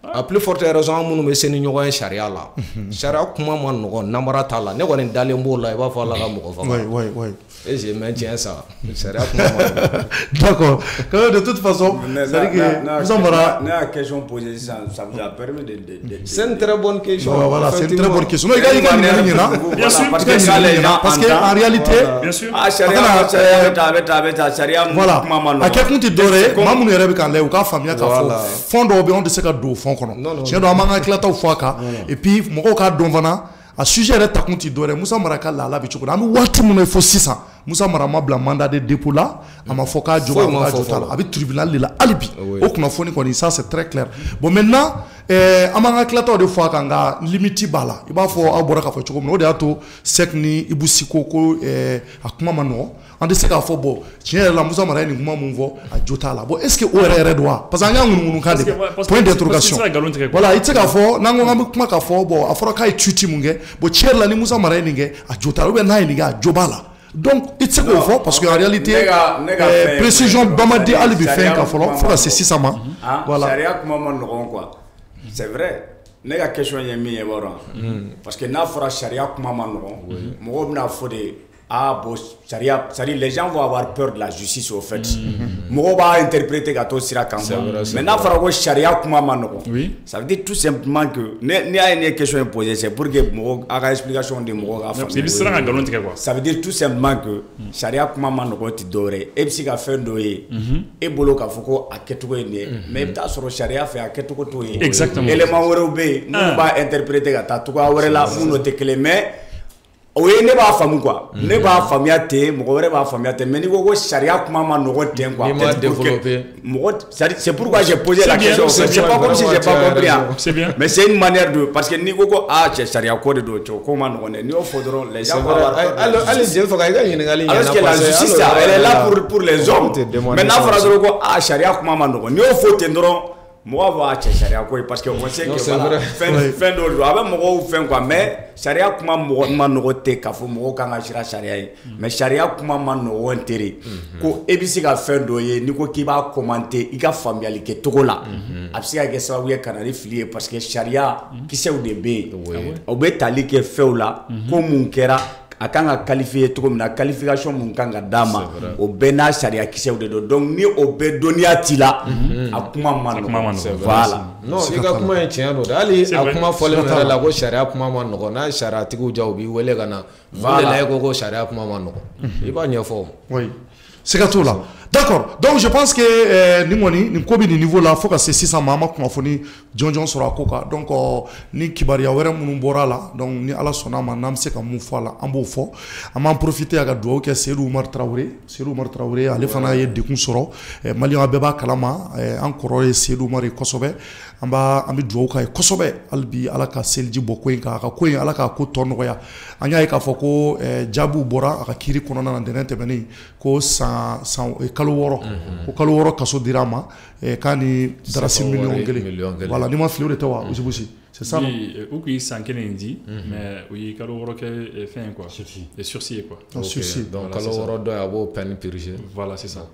Speaker 5: a plus forte raison mon me seni nyogo sharia la sharia kuma man no namara tala ne woni dale mbola e ba fa la ga mo fa oui et je maintiens ça sharia kuma
Speaker 2: d'accord de toute façon c'est que nous avons
Speaker 6: la question posée ça vous a permis de
Speaker 5: c'est une très bonne question
Speaker 2: voilà c'est une très bonne question bien sûr parce que en réalité
Speaker 3: bien sûr
Speaker 2: voilà à quel point tu doré mamu ne rebe kan le ou ka famia ka fond do on de se ka do fond kono je dois manga klata ou faka et puis moko ka don vana a sujet est ta compte d'oré Moussa Maraka la bi choko ami wati mun faut 600 Moussa Marama bla mandat de dépôt là ama foka joba jotala abi tribunal la alibi o kuna foni ko ni ça c'est très clair bon maintenant amanga klata de fois kanga limiti bala iba fo abora ka fo choko no de ato sekni ibusiko ko akuma mano ande se ka fo bo tiens la Moussa Maraka ni kuma mun vo a jotala bon est-ce que ORR doit parce que ngunu ka de point d'interrogation voilà il se ka fo nango ngam kuma ka fo bo afora kai tuti munge bo tiens la ni Moussa Maraka ni nge a jotala ou bien na ni ga jobala. Donc, il se confond parce qu'en réalité, précision Bamadi Alibi fait un café, il faut que c'est 600 ans.
Speaker 6: Voilà. C'est vrai. Ne ka question ye min ye bɔra parce que n'a fɔra charia kuma ma nɔgɔn mɔgɔw bɛna fɔ de bon charia c'est-à-dire les gens vont avoir peur de la justice au fait mɔgɔw b'a interpréter ka to sira kan mais n'a fɔra ko charia kuma ma nɔgɔn ça veut dire tout simplement que ne y'a ye question posée c'est pour que mɔgɔ a ka explication de mɔgɔ ka faamuya ça veut dire tout simplement que charia kuma ma nɔgɔn ti dɔwɛrɛ e bɛ se ka fɛn dɔ ye e bolo k'a fɔ ko a kɛcogo ye nin ye mais i bɛ taa sɔrɔ charia fɛ a kɛcogo t'o ye élément wɛrɛw bɛ yen minnu b'a interpréter ka taa cogoya wɛrɛ la minnu tɛ kelen mais o ye ne b'a faamu quoi ne b'a faamuya ten mɔgɔ wɛrɛ b'a faamuya ten mais ni ko ko charia kuma ma nɔgɔn ten quoi c'est pourquoi j'ai posé la question c'est pas comme si j'ai pas compris mais c'est une manière de parce que ni ko ko charia ko de do ko ma nɔgɔn dɛ ni y'o fɔ dɔrɔn les gens vont avoir alors que la justice elle est là pour les hommes mais n'a fɔra dɔrɔn ko charia kuma ma nɔgɔn ni y'o fɔ ten dɔrɔn mɔgɔ b'a cɛ sariya ko ye parce que on sait que voilà fɛn dɔ don a bɛ mɔgɔw fɛn quoi mais sariya kuma mɔgɔ ma nɔgɔ tɛ k'a fɔ mɔgɔw kan ka sira sariya ye mais sariya kuma ma nɔgɔ tere ko e bɛ se ka fɛn dɔ ye n'i ko k'i b'a commenter i ka faamuyali kɛ cogo la a bɛ se ka kɛ sababu ye ka na ni fili ye parce que sariya kisɛw de bɛ yen o bɛ tali kɛ fɛnw la ko mun kɛra a kan ka qualifier cogo min na qualification mun kan ka d'a ma o bɛɛ n'a sariya kisɛw de don donc ni o bɛɛ dɔnniya t'i la a kuma ma nɔgɔn voilà
Speaker 5: non i ka kuma ye tiɲɛ don hali a kuma fɔlen yɛrɛ la ko sariya kuma ma nɔgɔn n'a sariyatigiw ja u b'i wele ka na voilà ko sariya kuma ma nɔgɔn i b'a ɲɛfɔ
Speaker 2: oui siga t'o la d'accord donc je pense que ni kɔni nin ko bɛ nin niveau la fo ka se sisan ma an ma kunnafoni jɔnjɔn sɔrɔ a ko kan donc ni kibaruya wɛrɛ minnu bɔra a la donc ni ala sɔnna ma n'an bɛ se ka mun fɔ a la an b'o fɔ an b'an profiter a ka dugawu kɛ Seydou Umar Traoré ale fana ye dekun sɔrɔ maliyɛnw bɛɛ b'a kalama an kɔrɔ ye Seydou Umar ye kosɛbɛ an bɛ dugawu k'a ye kosɛbɛ hali bi ala ka seliji bɔ ko in kan a ka ko in ala k'a ko tɔ nɔgɔya an y'a ye k'a fɔ ko jaabiw bɔra a ka kiiri kɔnɔna na ntɛnɛn tɛmɛnen ko kalo 6 ko kalo 6 kaso dira a ma k'a ni darasi miliyɔn 1 voilà ni ma fili o de tɛ wa Usibusi c'est ça non
Speaker 3: u k'i san kelen di mais u y'i kalo 6 kɛ fɛn quoi sursis quoi
Speaker 2: sursis
Speaker 5: donc kalo 6 dɔ a b'o peine purger
Speaker 3: voilà c'est ça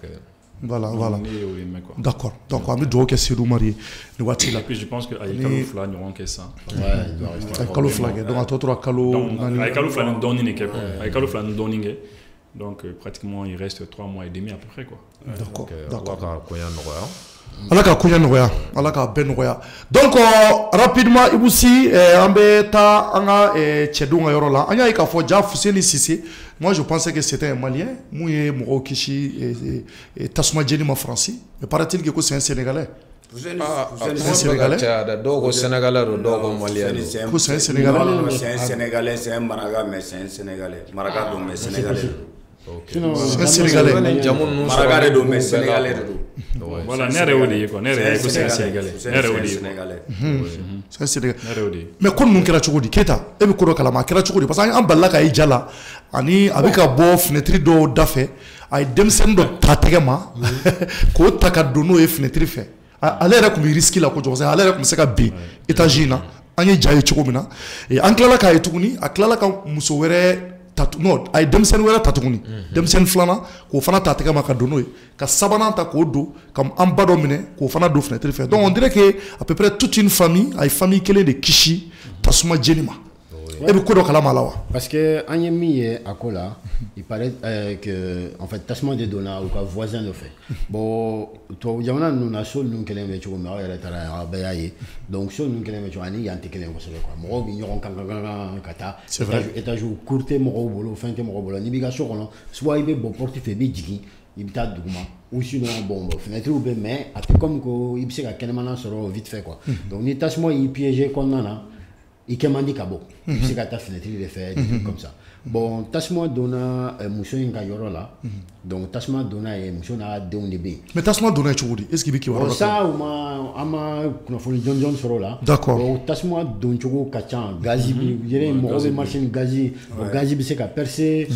Speaker 2: voilà d'accord donc an bɛ dugawu kɛ Seydou Umar ye nin waati la
Speaker 3: et puis je pense que a ye kalo 2 ɲɔgɔn kɛ san
Speaker 2: kalo 2 kɛ donc a tɔ tora kalo
Speaker 3: a ye kalo 2 ni dɔɔnin de kɛ quoi a ye kalo 2 ni dɔɔnin kɛ donc pratiquement il reste 3 mois et demi à peu près quoi
Speaker 2: d'accord
Speaker 5: ala ka koɲa nɔgɔya
Speaker 2: ala ka bɛɛ nɔgɔya donc rapidement Ibousi an bɛ taa an ka cɛdenw ka yɔrɔ la an y'a ye k'a fɔ ja Fuseni Sise moi je pensais que c'était un malien mun ye mɔgɔw kisi tasuma jeni ma Faransi mais paraît-il que c'est un sénégalais
Speaker 5: c'est un sénégalais dɔw ko sénégalais don dɔw ko malien
Speaker 2: ko c'est un sénégalais
Speaker 6: c'est un sénégalais c'est un maraga mais c'est un sénégalais maraga don mais sénégalais
Speaker 2: c'est un sénégalais
Speaker 6: maraga don mais sénégalais
Speaker 3: voilà ne yɛrɛ y'o de ye quoi ne yɛrɛ ye ko c'est un sénégalais ne yɛrɛ y'o de ye
Speaker 2: c'est un sénégalais mais ko ninnu kɛra cogo di Keita e bɛ ko dɔ kalama a kɛra cogo di parce que an balila ka ye ja la ani a bɛ ka bɔ fenêtre dɔw da fɛ a ye denmisɛnnin dɔ ta tɛgɛ ma k'o ta ka don n'o ye fenêtre fɛ ale yɛrɛ tun bɛ risque la kojugu ale yɛrɛ tun bɛ se ka bin étage in na an ye ja ye cogo min na an tilala k'a ye tuguni a tilala ka muso wɛrɛ non a ye denmisɛnnin wɛrɛ ta tuguni denmisɛnnin filanan k'o fana ta tɛgɛ ma ka don n'o ye ka sabanan ta k'o don ka an ba dɔ minɛ k'o fana don fenêtre fɛ donc on dirait que à peu près toute une famille a ye famille kelen de kisi tasuma jeni ma e bɛ ko dɔ kalama a la wa
Speaker 4: parce que an ye min ye a ko la il paraît que en fait tasuma de donna u ka voisin dɔ fɛ bon tubabu jamana ninnu na so ninnu kelen bɛ cogo min aw yɛrɛ taara aw bɛɛ y'a ye donc so ninnu kelen bɛ cogo ani yan tɛ kelen kosɛbɛ quoi mɔgɔw bɛ ɲɔgɔn kan ka taa étage cour tɛ mɔgɔw bolo fɛn tɛ mɔgɔw bolo n'i b'i ka so kɔnɔ soit i bɛ bɔ porte fɛ i bɛ jigin i bɛ taa duguma ou sinon bon fenêtre bɛ mais a tɛ comme ko i bɛ se ka kɛnɛmana sɔrɔ vite fait quoi donc ni tasuma y'i piéger kɔnɔna na i kɛ man di ka bɔ i bɛ se ka taa fenêtre de fɛ des trucs comme ça bon tasuma donna muso in ka yɔrɔ la donc tasuma donna ye muso n'a denw de bɛ yen
Speaker 2: mais tasuma donna cogo di est-ce que i bɛ kibaruya dɔ
Speaker 4: ça an ma kunnafoni jɔnjɔn sɔrɔ o la
Speaker 2: d'accord
Speaker 4: bon tasuma don cogo ka ca gazi bi yɛrɛ mɔgɔw bɛ marché ni gazi o gazi bɛ se ka percer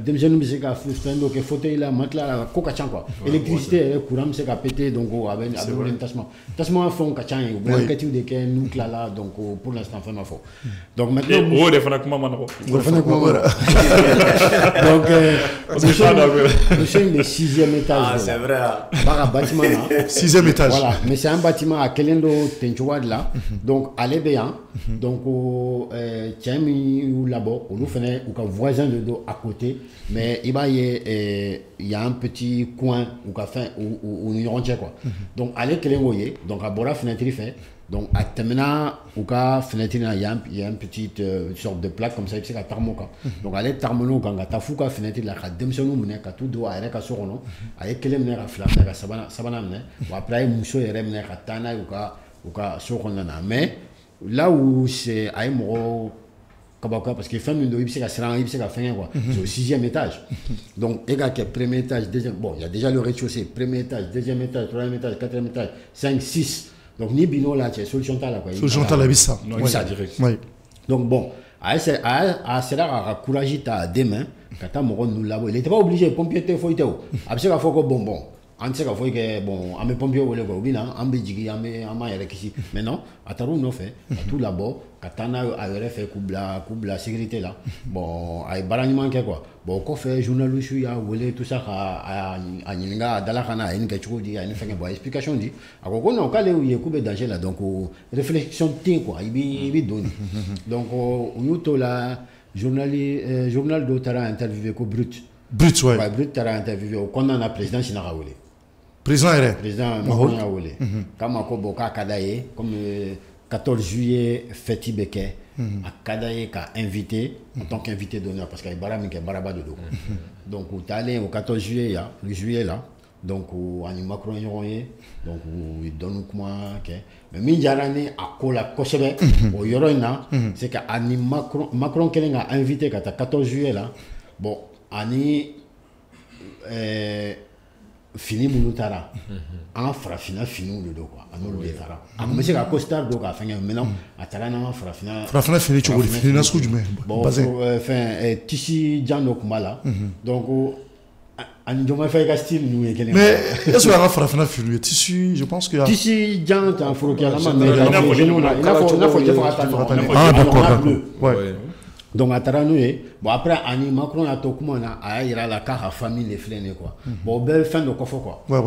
Speaker 4: denmisɛnninw bɛ se ka fɛn dɔ kɛ fauteuil la matelas la ko ka ca quoi électricité yɛrɛ courant bɛ se ka péter donc a bɛ wele ni tasuma fɛnw ka ca yen u bɛ enquête de kɛ n'u tilala donc pour l'instant fɛn ma fɔ donc maintenant
Speaker 3: o de fana kuma ma nɔgɔ
Speaker 4: o fana kuma ma nɔgɔ donc monsieur il est 6e étage
Speaker 6: ah c'est vrai
Speaker 4: baga bâtiment là
Speaker 2: 6e étage
Speaker 4: voilà mais c'est un bâtiment à kelen do ten cogoya de la donc ale bɛ yan donc cɛ min y'u labɔ olu fana u ka voisin de do à côté mais i b'a ye il y a un petit coin u ka fɛn u ni ɲɔgɔn cɛ quoi donc ale kelen k'o ye donc a bɔra fenêtre fɛ donc a tɛmɛna u ka fenêtre na il y a une petite sorte de plaque comme ça i bɛ se ka tagama o kan donc ale tagamana o kan ka taa f'u ka fenêtre la ka denmisɛnninw minɛ ka t'u don a yɛrɛ ka so kɔnɔ a ye kelen minɛ ka fila minɛ ka sabanan minɛ bon après a ye muso yɛrɛ minɛ ka taa n'a ye u ka so kɔnɔna na mais là où c'est a ye mɔgɔ kabako parce que fɛn min don i bɛ se ka siran i bɛ se ka fɛngɛ quoi c'est au 6e étage donc e ka kɛ premier étage deuxième bon il y a déjà le rez-de-chaussée premier étage deuxième étage troisième étage quatrième étage 5 6 donc ni bino la cɛ solution t'a la quoi
Speaker 2: solution t'a la i bɛ sa
Speaker 3: direct
Speaker 4: donc bon a sera ka courage ta a den ma ka taa mɔgɔ ninnu labɔ il était pas obligé pompier tɛ foyi tɛ o a bɛ se ka fɔ ko bon an tɛ se k'a fɔ que bon an bɛ pompier wele quoi u bɛ na an bɛ jigin an b'an yɛrɛ kisi mais non a taar'u nɔfɛ ka t'u labɔ ka taa n'a ye a yɛrɛ fɛ k'u bila sécurité la bon a ye baara ɲuman kɛ quoi bon o kɔfɛ journaliste y'a wele tout ça ka a ɲininka a dala ka na a ye nin kɛ cogo di a ye nin fɛn kɛ bon a ye explication di a ko non k'ale y'u ye k'u bɛ danger la donc réflexion tɛ yen quoi i bɛ don de donc u y'u to la journal dɔw taara interviewé ko Brut ouais Brut taara interviewé o kɔnɔna na président sina ka wele président Macron y'a wele k'a ma ko bon k'a ka d'a ye comme 14 juillet fête bɛ kɛ a ka d'a ye ka invité en tant qu'invité d'honneur parce que a ye baara min kɛ baaraba de don donc u taalen o 14 juillet le juillet là donc ani Macron ye ɲɔgɔn ye donc u ye dɔnni kuma kɛ mais min diyara ni a ko la kosɛbɛ o yɔrɔ in na c'est que ani Macron kɛlen ka invité ka taa 14 juillet là bon ani fini minnu taara an ka farafinna finiw de don quoi a n'olu de taara a tun bɛ se ka costard don k'a fɛngɛ maintenant a taara n'an ka farafinna
Speaker 2: fini cogo di fini nasugu jumɛn
Speaker 4: bon fɛn tisi jan dɔ tun b'a la donc ani jɔnma fɛ i ka style ninnu ye kelen
Speaker 2: mais est-ce que an ka farafinna fini ye tissu je pense que
Speaker 4: tisi jan tan forokiyalama mais i n'a fɔ jɛfɔ ka taa
Speaker 2: ah d'accord ouais
Speaker 4: donc a taara n'u ye bon après ani Macron y'a to kuma na a y'a yira la k'a ka famille de filɛ nin ye quoi bon o bɛɛ bɛ fɛn dɔ kɔfɛ quoi ouais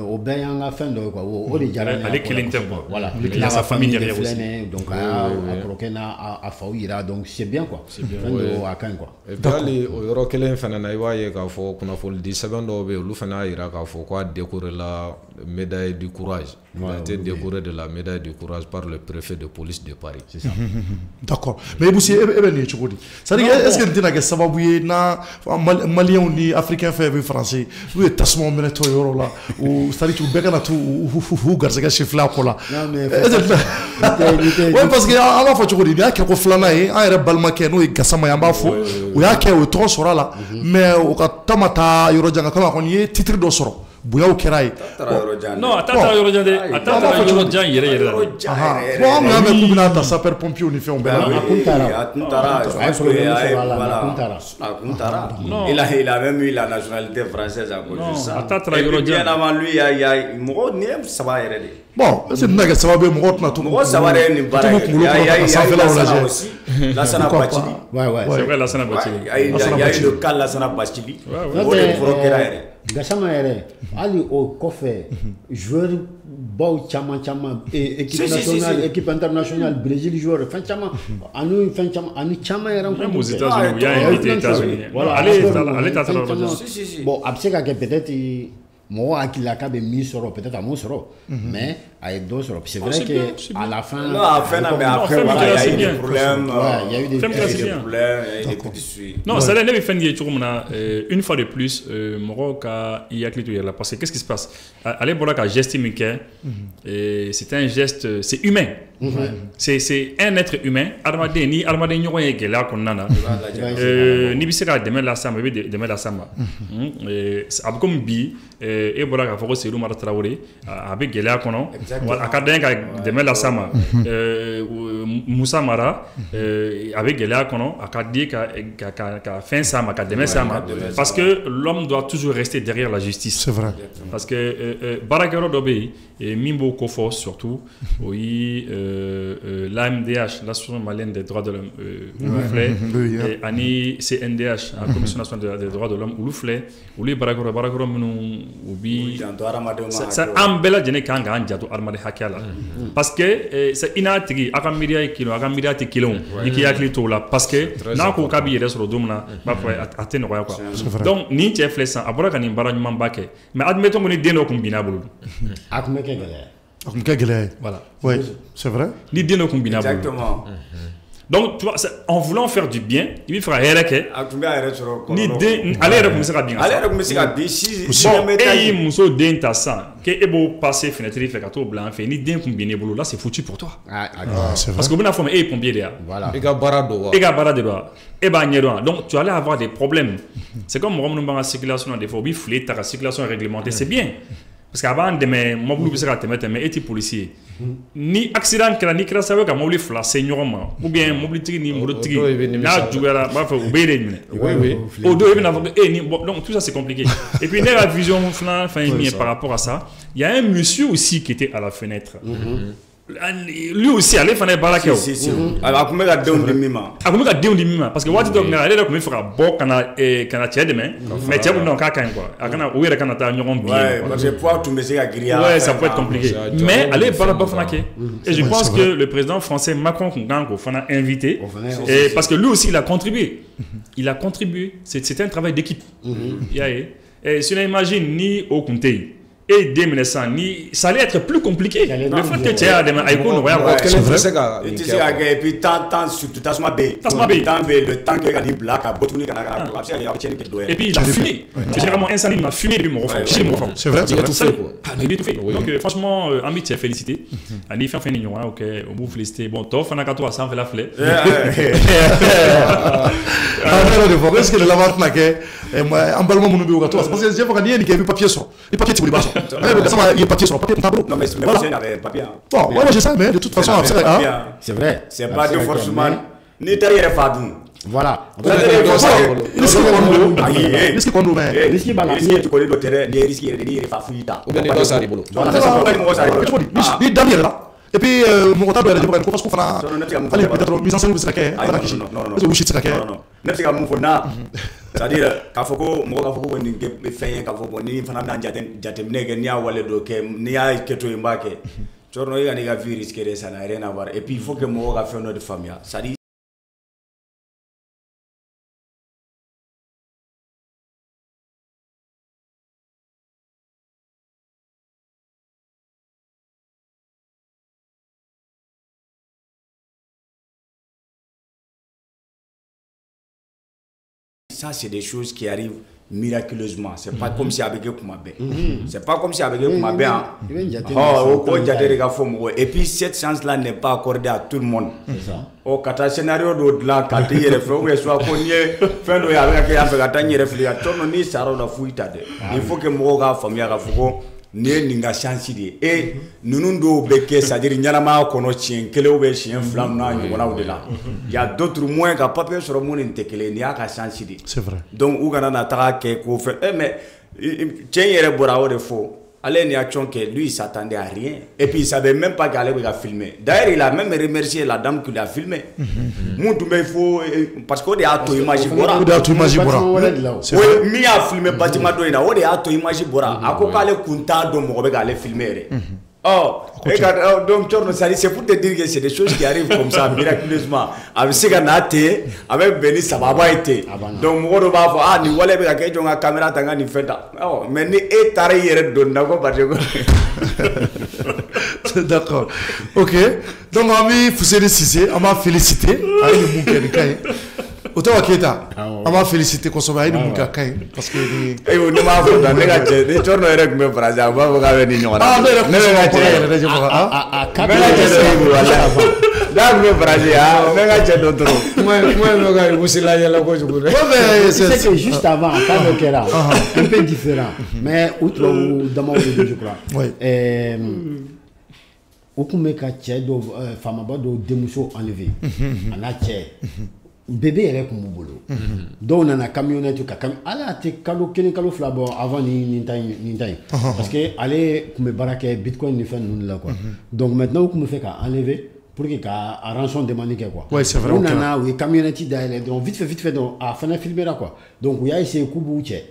Speaker 4: o bɛɛ y'an ka fɛn dɔ ye quoi o de diyara ne ye
Speaker 3: ale kelen tɛ quoi
Speaker 4: voilà
Speaker 3: il y a sa famille derrière aussi
Speaker 4: donc a y'a kɔrɔkɛ n'a faw yira donc c'est bien quoi fɛn dɔ a ka ɲi quoi
Speaker 5: et puis hali o yɔrɔ kelen fana na i b'a ye k'a fɔ kunnafonidi sɛbɛn dɔw bɛ yen olu fana y'a yira k'a fɔ k'a décoré la médaille du courage il a été décoré de la médaille du courage par le préfet de police de Paris
Speaker 4: c'est ça
Speaker 2: d'accord mais Ibousi e bɛ nin ye cogo di c'est-à-dire est-ce que nin tɛna kɛ sababu ye na maliyɛnw ni africain fɛn fɛn français n'u ye tasumaw minɛ tɔ yɔrɔ la c'est-à-dire u bɛɛ kana to u garisɛgɛ sifilɛ a ko la ouais parce que an b'a fɔ cogo di n'i y'a kɛ ko filanan ye an yɛrɛ balimakɛ n'o ye Gassama ye an b'a fɔ u y'a kɛ u ye tɔgɔ sɔrɔ a la mais u ka taama taa yɔrɔ jan ka kama kɔni ye titre dɔ sɔrɔ bonyaw kɛra ye
Speaker 3: non a t'a taara yɔrɔ jan dɛ a t'a taara yɔrɔ jan yɛrɛ yɛrɛ la
Speaker 2: bon an y'a mɛn k'u bɛna ta sapeur pompier ni fɛnw bɛɛ la
Speaker 6: a kun taara il a même eu la nationalité française à cause de ça
Speaker 3: a t'a taara yɔrɔ jan
Speaker 6: bien avant lui il y a mɔgɔ ni ye saba yɛrɛ de
Speaker 2: bon est-ce que nin bɛna kɛ sababu ye mɔgɔw tɛna to
Speaker 6: mɔgɔ saba de ye nin baara kɛ il y a Lassana Bachili
Speaker 3: c'est vrai Lassana Bachili
Speaker 6: il y a eu le cas Lassana Bachili o de fɔlɔ kɛra yɛrɛ
Speaker 4: Gassama yɛrɛ hali o kɔfɛ joueur baw caman équipe nationale équipe internationale Brésil joueur fɛn caman ani caman yɛrɛ
Speaker 3: même aux États-Unis il y a invité États-Unis ale t'a taara yɔrɔ jan
Speaker 4: bon a bɛ se ka kɛ peut-être mɔgɔ hakilila k'a bɛ min sɔrɔ peut-être a m'o sɔrɔ mais a ye dɔ sɔrɔ c'est vrai que à la fin
Speaker 6: non a fɛn na mais après voilà il y a eu des problèmes
Speaker 4: il y a eu des
Speaker 6: problèmes
Speaker 3: non c'est là ne bɛ fɛn ye cogo min na une fois de plus mɔgɔw ka i hakili to yɛrɛ la parce que qu'est-ce qui se passe ale bɔra ka geste min kɛ c'est un geste c'est humain c'est un être humain adamaden ni adamaden ɲɔgɔn ye gɛlɛya kɔnɔna na n'i bɛ se ka dɛmɛ las'a ma i bɛ dɛmɛ las'a ma a bɛ komi bi e bɔra k'a fɔ ko Seydou Mara Traoré a bɛ gɛlɛya kɔnɔ a ka d'an ye ka dɛmɛ las'a ma Moussa Mara a bɛ gɛlɛya kɔnɔ a ka di ka fɛn s'a ma ka dɛmɛ s'a ma parce que l'homme doit toujours rester derrière la justice
Speaker 2: c'est vrai
Speaker 3: parce que baarakɛyɔrɔ dɔ bɛ yen min b'o ko fɔ surtout o ye l'AMDH l'association malienne des droits de l'homme olu filɛ ani CNDH la commission nationale des droits de l'homme olu filɛ olu ye baarakɛyɔrɔ minnu u bi an bɛɛ lajɛlen kan k'an janto adamaden hakɛya la parce que i n'a tigi a ka miiriya ye kelen a ka miiriya tɛ kelen i k'i hakili t'o la parce que n'a ko k'a b'i yɛrɛ sɔrɔ don min na b'a fɔ a tɛ nɔgɔya quoi donc nin cɛ filɛ sisan a bɔra ka nin baara ɲumanba kɛ mais admettons ko ni den dɔ tun binna a bolo
Speaker 4: a tun bɛ kɛ gɛlɛya
Speaker 2: a tun kɛ gɛlɛya ye
Speaker 3: voilà
Speaker 2: oui c'est vrai
Speaker 3: ni den dɔ tun binna a bolo
Speaker 6: exactement
Speaker 3: donc tu vois en voulant faire du bien i bɛ fɛ ka hɛrɛ kɛ
Speaker 6: a tun bɛ a yɛrɛ sɔrɔ
Speaker 3: ni den ale yɛrɛ tun bɛ se ka bin
Speaker 6: ale yɛrɛ tun bɛ se ka bin si
Speaker 3: bon e y'i muso den ta sisan k'e b'o passer fenêtre fɛ ka t'o bila an fɛ ni den tun binn'e bolo là c'est foutu pour toi parce que u bɛna fɔ ma e ye pompier de ye
Speaker 5: i ka baara don wa
Speaker 3: e ka baara de don e b'a ɲɛdɔn donc tu allais avoir des problèmes c'est comme mɔgɔ minnu b'an ka circulation des fois u bɛ file ta ka circulation réglementer c'est bien parce qu'avant demain mobile bi se ka tɛmɛ et ti policier ni accident kɛra ni kɛra sababu ka mobile fila se ɲɔgɔn ma ou bien mobile tigi ni moto tigi n'a juguyara b'a fɔ u bɛ de minɛ o don i bɛna fɔ que ni bon donc tout ça c'est compliqué et puis ne ka vision filanan fɛn ye min ye par rapport à ça il y a un monsieur aussi qui était à la fenêtre lui aussi ale fana ye baara kɛ o
Speaker 6: a kun bɛ ka denw di min ma
Speaker 3: parce que waati dɔ tun ale yɛrɛ tun bɛ fɛ ka bɔ ka na cɛ dɛmɛ mais cɛ ko non k'a ka ɲi quoi a kana u yɛrɛ kana taa ɲɔgɔn bin
Speaker 6: parce que poids tun bɛ se ka giriya
Speaker 3: ouais ça peut être compliqué mais ale ye baaraba fana kɛ et je pense que le président français Macron kun kan k'o fana invité et parce que lui aussi il a contribué c'était un travail d'équipe il y a et si on imagine ni au kun tɛ yen et 2000 ni ça allait être plus compliqué le fait que tu as des aïko no ya ko
Speaker 6: et puis tant surtout tasuma be le temps que gadi black a botuni kana ka
Speaker 3: et puis il a fumé c'est vraiment incendie il a fumé du mon
Speaker 2: c'est vrai
Speaker 3: il a tout fait il a tout fait donc franchement ami tu félicité ani fait ni nywa OK on vous féliciter bon toi fana ka to ça fait la flé
Speaker 2: alors de voir est-ce que la vente na ke emballement munu bi parce que j'ai pas ni que papier sur les papiers tu les bas il y a papier sur papier tableau
Speaker 6: non mais c'est avait papier
Speaker 2: bon ouais je sais mais de toute façon
Speaker 4: c'est vrai
Speaker 6: c'est pas de forcément ni derrière fadou
Speaker 4: voilà
Speaker 2: risque kondo mais
Speaker 6: risque bala risque ko do terrain les risques de fa fuita
Speaker 5: ou bien do sari bolo
Speaker 2: ni dernier là et puis mon table de parce qu'on fera allez peut-être mise en scène vous sera que non vous chitera que
Speaker 6: ne se ka mun fɔ na c'est-à-dire k'a fɔ ko mɔgɔ k'a fɔ ko nin bɛ fɛn ye k'a fɔ ko ni fana bɛna jateminɛ kɛ n'i y'a wale dɔ kɛ n'i y'a kɛ to yen n b'a kɛ cɔrɔ i ka n'i ka vie risquer ça n'a rien à voir et puis il faut que mɔgɔ ka fɛn dɔ de faamuya c'est-à-dire ça c'est des choses qui arrivent miraculeusement c'est pas comme si avec Kumabé c'est pas comme si avec Kumabé et puis cette chance là n'est pas accordée à tout le monde au kata scénario de là quand il refait soit connu fin de avec un peu attendre réfléchir tourne ni ça la fuita de il faut que mo ga famille ga fuko ne ninga chance de et nous do beke c'est-à-dire nyalama kono chien kele ou be chien flam na wala ou de là il y a d'autres moyens ka papier sur mon intekele ni aka chance de
Speaker 2: c'est vrai
Speaker 6: donc ou gana na taka ke ko fait mais chien yere bora o de faux allez ni action que lui il s'attendait à rien et puis il savait même pas qu'elle allait filmer d'ailleurs il a même remercié la dame qui l'a filmé mon tout il faut parce qu'on est à to image bora oui mi a filmé bâtiment do ina on est à to image bora ako kale kunta do mo be aller filmer oh donc c'est pour te dire que c'est des choses qui arrivent comme ça miraculeusement avec ce qu'on a été avec Beni Sababa été donc moi on va voir ni wale be ka jonga caméra tanga ni feta oh mais ni et tare yere do ndako parce que
Speaker 2: d'accord OK donc ami Fousseni Cissé on m'a félicité avec le bouquet kai Otawa Keita on m'a félicité consommer avec le bouquet kai parce que
Speaker 6: et on m'a fait dans les gars de tourno erek me braza on va ga ni nyona
Speaker 2: ah
Speaker 6: da me braza me ga je d'autre
Speaker 5: moi me ga musila yala ko jugu
Speaker 4: c'est que juste avant quand le kera un peu différent mais outre dans mon vidéo je crois okume ka cɛ dɔ famaba dɔ denmuso enlevé a n'a cɛ bébé yɛrɛ kun b'u bolo dɔw nana camionnette ka ala tɛ kalo kelen kalo fila bɔ avant nin ta in parce que ale kun bɛ baara kɛ bitcoin ni fɛn ninnu la quoi donc maintenant u kun bɛ fɛ ka enlever pour que ka rançon demande kɛ quoi
Speaker 2: ouais c'est vrai
Speaker 4: u nana u ye camionnette dayɛlɛ donc vite fait donc a fana filmera quoi donc u y'a essayé k'u b'u cɛ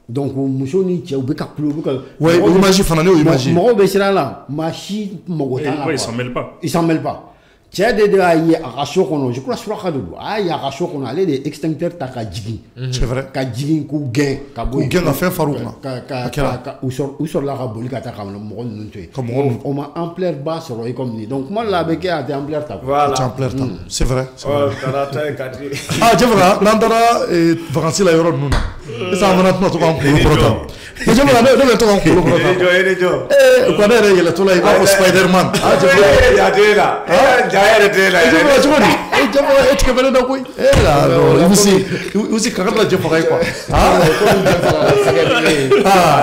Speaker 4: donc muso ni cɛ u bɛ ka kulo u bɛ ka
Speaker 2: ouais image fana ne o image
Speaker 4: mɔgɔw bɛ siran la maa si mago t'a la quoi
Speaker 3: ils s'en mêlent pas
Speaker 4: cɛ de y'a ye a ka so kɔnɔ je crois suraka de don a ye a ka so kɔnɔ ale de ye extincteur ta ka jigin
Speaker 2: c'est vrai
Speaker 4: ka jigin k'u gɛn ka bɔ yen
Speaker 2: k'u gɛn ka fɛn far'u
Speaker 4: kan u sɔrɔla ka boli ka taa ka mɔgɔ ninnu to yen o ma ampleur ba sɔrɔ i comme ni donc kuma dɔ la a bɛ kɛ a tɛ ampleur ta
Speaker 6: voilà
Speaker 2: ampleur ta c'est vrai
Speaker 6: ah
Speaker 2: jɛfara n'an taara vacances la yɔrɔ ninnu na sisan an fana tɛna to k'an kunkolo kɔrɔta jɛfara ne bɛ to k'an kunkolo kɔrɔta quoi ne yɛrɛ yɛlɛtɔla i b'a fɔ Spiderman
Speaker 6: yɛrɛ tɛ la
Speaker 2: cogo di Jeff tu connais donc oui. Eh là, aussi quand la Jeff quoi. Ah,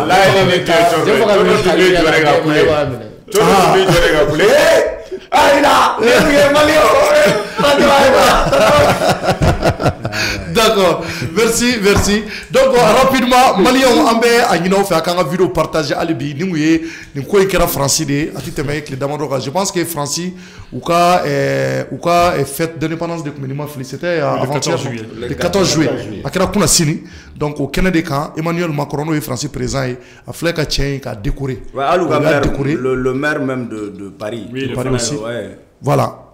Speaker 6: là il est
Speaker 2: d'accord, merci. Donc rapidement, Maliens Ambe Agino fait un vidéo partagée à l'Ibi, Nimouye, Nimouye qui era Francis de, à titre mec les Damandoka. Je pense que Francis ou fête d'indépendance de communément félicité avant-hier, le 14 juillet. À Kera Kuna Sini, donc au Canada quand Emmanuel Macron et Francis présent a fait qu'à tient qu'à décorer.
Speaker 6: Le maire même de Paris.
Speaker 2: Oui, de Paris aussi. Voilà.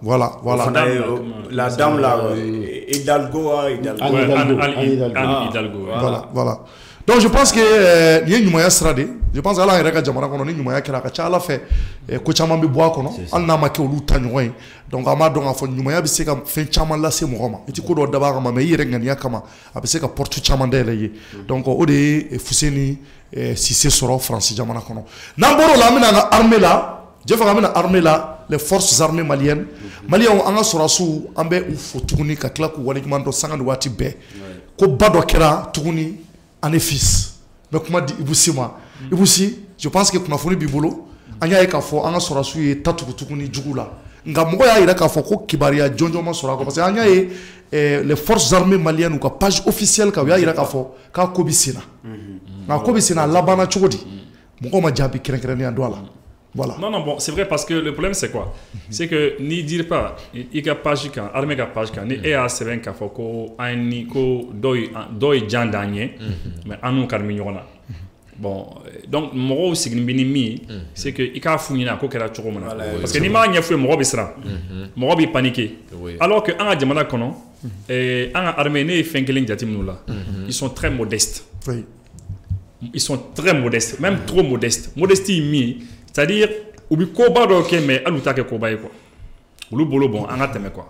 Speaker 6: La dame là, Hidalgo.
Speaker 2: Voilà. Donc je pense que il y a une moyen strade. Je pense à la règle de Jamana qu'on a une moyen qui a la fait. Coachama bi bois kono. On n'a pas que au lutanyoy. Donc ama donc a fait une moyen bise ka fin chama la se mohoma. Et tu ko do daba kama me yire ngania kama. Abise ka portu chama ndele. Donc o de Fuseni si c'est soro Francis Jamana kono. Namboro la mina na armée là. Je vais ramener l'armée là, les forces armées maliennes. Maliens ont un sorasu, ambe ou fotuni kakla ku wanikmando sangan wati be. Ko bado kera tuni anefis. Mais comment dit ibusima? Ibusi, je pense que kuna foni bibolo, anya eka fo anga sorasu e tatu tukuni jugula. Nga moko ya ira ka fo ko kibaria jonjo ma sorako parce que anya les forces armées maliennes ou ka page officielle ka ya ira ka fo ka kobisina. Na kobisina labana chogodi. Moko ma jabi krenkren ya ndwala. Voilà.
Speaker 3: Non, bon, c'est vrai parce que le problème c'est quoi? C'est que ni dire pas, il y a pas de armée qui a pas de ni EA c'est bien qu'il faut que doi jandanye, mais en nous carmignona. Bon, donc mon signifie c'est que il y a fouillé na kokera choromana. Parce que ni ma n'y a fouillé mon bisra, mon robi paniqué. Alors que en a demandé kono, et en armée ne fenkeling jatim là, ils sont très modestes.
Speaker 2: Oui.
Speaker 3: Ils sont très modestes, même trop modestes. Modestie mi. C'est-à-dire, ou bi koba do ke mais aluta ke koba quoi. Ou bolo bon anga teme quoi.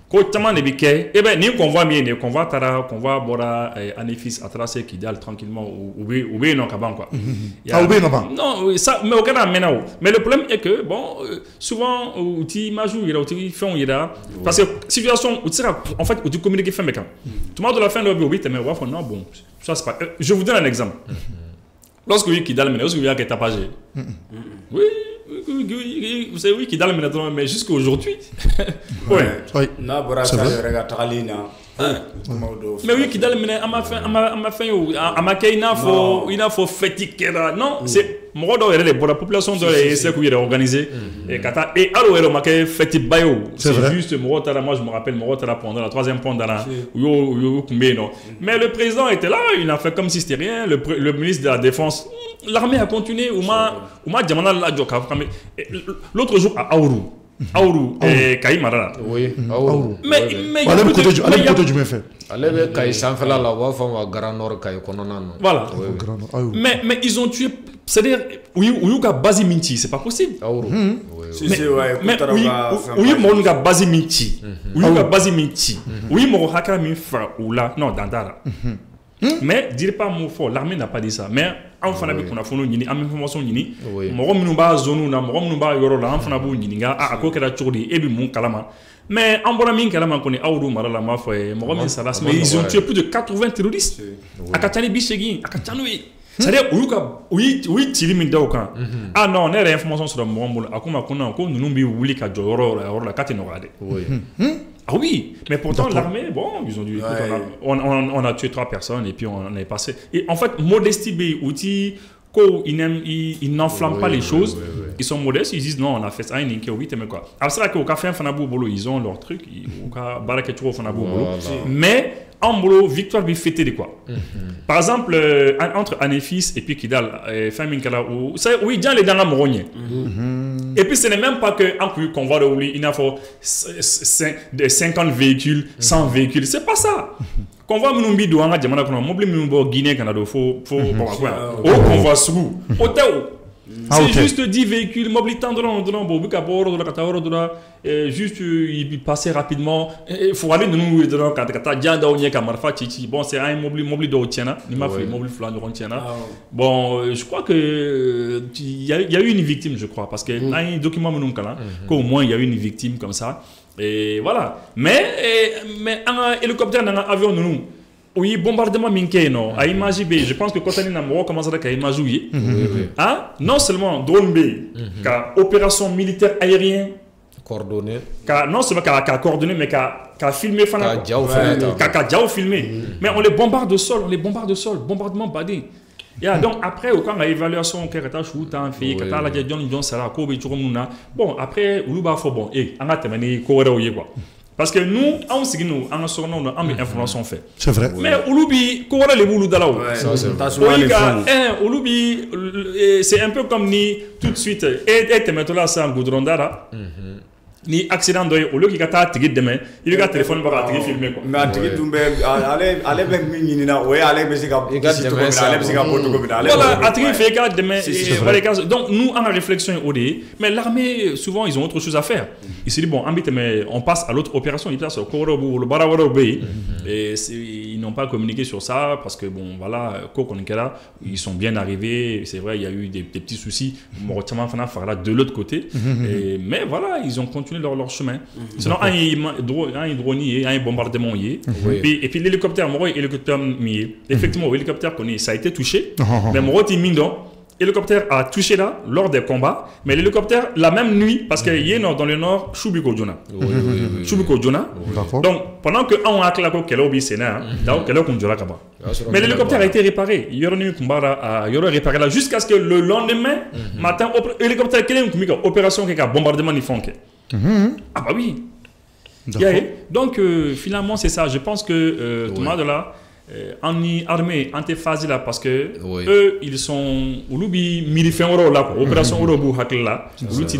Speaker 3: Ko tama ne bi ke e ben ni convoi mi ne convoi tara convoi bora anefis atracé qui dal tranquillement ou bi non kaban quoi.
Speaker 2: Ah ou bi non.
Speaker 3: Non, ça mais au Canada maintenant. Mais le problème est que bon souvent ou ti majou ira ou ti font ira parce que situation ou tira en fait ou tu communiques fait mais quand. Tout le monde de la fin de bi te mais wa non bon ça c'est pas je vous donne un exemple. Lorsque oui qui dans le ménage, lorsque oui qui est tapagé. Oui, vous savez oui qui dans le ménage, mais jusqu'à aujourd'hui. Oui. Mais oui qui dans le ménage, à ma fin, à ma caille, il faut fêter non, c'est moi pour la population de c'est qu'il est organisé et alors il a marqué fêter bayo. C'est juste moi je me rappelle moi pendant la troisième pendant mais le président était là, il a fait comme si c'était rien. Le ministre de la Défense, l'armée a continué. L'autre jour à Aourou et Kaïmara.
Speaker 5: Oui,
Speaker 3: Aourou. Mais
Speaker 2: allez côté du méfait.
Speaker 5: Allez Kaï Sanfela la voix femme à Grand Nord Kaï Kononan.
Speaker 3: Voilà. Mais ils ont tué, c'est-à-dire où ka basi minti, c'est pas possible.
Speaker 5: Aourou.
Speaker 3: Mais oui mon ga basi minti. Oui ka basi minti. Oui mon hakara min fa ou là non dandara. Mais dire pas mon fort, l'armée n'a pas dit ça. Mais en fait, on a fait une information ni. Moi, nous ba zone na, moi nous ba yoro la, en fait, on ni nga a ko kera chodi et bi mon kalama. Mais en bon ami kalama connaît Aourou marala ma foi, moi min salas. Mais ils ont tué plus de 80 terroristes. À Katani Bichegui, à Katanoui. C'est-à-dire oui tiri min daokan. Ah non, on a l'information sur le monde. Akuma kona ko nous bi wuli ka joro la katenogade. Oui. Ah oui, mais pourtant l'armée, bon, ils ont dû. On a tué 3 personnes et puis on est passé. Et en fait, modestie B, outil, ils n'enflamment pas les choses. Ils sont modestes, ils disent non, on a fait ça, mais quoi. Alors c'est vrai qu'au café Fanabou Bolo, ils ont leur truc, au cas Baraketuro Fanabou Bolo. Mais en Bolo, victoire bi fêté de quoi. Par exemple, entre Anefis et puis Kidal, Famine Kala, oui, déjà les derniers Moroniers. Et puis ce n'est même pas qu'on voit il y a 50 véhicules, 100 véhicules, c'est pas ça. Qu'on voit Mnumbi Douanga, Diamana, qu'on a mobilé Mnumbo Guinée, Canada, faut qu'on voit sous, au Tao. C'est juste 10 véhicules mobiles juste il passait rapidement. Il faut aller de nous bon, c'est un mobile de Otiana. Il m'a fait mobile flan de Otiana. Bon, je crois que il y a eu une victime, je crois, parce que y a un document qu'au moins il y a eu une victime comme ça. Et voilà. Mais un hélicoptère, un avion, nous. Oui, bombardement minké non. À image B, je pense que quand on a commencé à imaginer, non seulement drone B, car opération militaire aérienne
Speaker 5: coordonné,
Speaker 3: non seulement qu'à coordonner, mais qu'à filmer, qu'à filmer. Mais on les bombarde de sol, bombardement badé. Donc après, quand l'évaluation qui est fait, bon après, on va faire bon, on a terminé quoi. Parce que nous, on sait nous, on a une information fait.
Speaker 2: C'est vrai.
Speaker 3: Mais Olubi, quoi les boulous d'alao. Olubi, c'est un peu comme ni tout de suite. Et maintenant là, c'est un goudron d'ara. Ni accident doy au lieu qu'il y a tigé demain, il y a téléphone va tigé filmer quoi.
Speaker 6: Mais tigé dumbe, allez avec mini na, ouais allez mais c'est qu'à
Speaker 3: voilà, tigé fait qu'à demain. Donc nous on a réflexion au dé, mais l'armée souvent ils ont autre chose à faire. Ils se disent bon, mais on passe à l'autre opération, ils passent au Korobu, le Barawaro Bay, et ils n'ont pas communiqué sur ça parce que bon voilà, Kokonikera, ils sont bien arrivés, c'est vrai il y a eu des petits soucis, de l'autre côté, mais voilà ils ont continué leur chemin. Sinon, un drone, un bombardement, et puis l'hélicoptère, effectivement, l'hélicoptère, ça a été touché, mais l'hélicoptère a touché là, lors des combats, mais l'hélicoptère, la même nuit, parce qu'il y a dans le nord, Chubiko Jona. Donc, pendant que on a claqué qu'elle a oublié Sénat, mais l'hélicoptère a été réparé. Il y aura réparé là jusqu'à ce que le lendemain matin, l'hélicoptère, quelle est une opération qui a bombardement ni fond. Ah bah oui. Donc finalement c'est ça. Je pense que tout le monde là en armée antiphase là parce que eux ils sont ulubi milifin là quoi. Opération Orobu hakla l'outil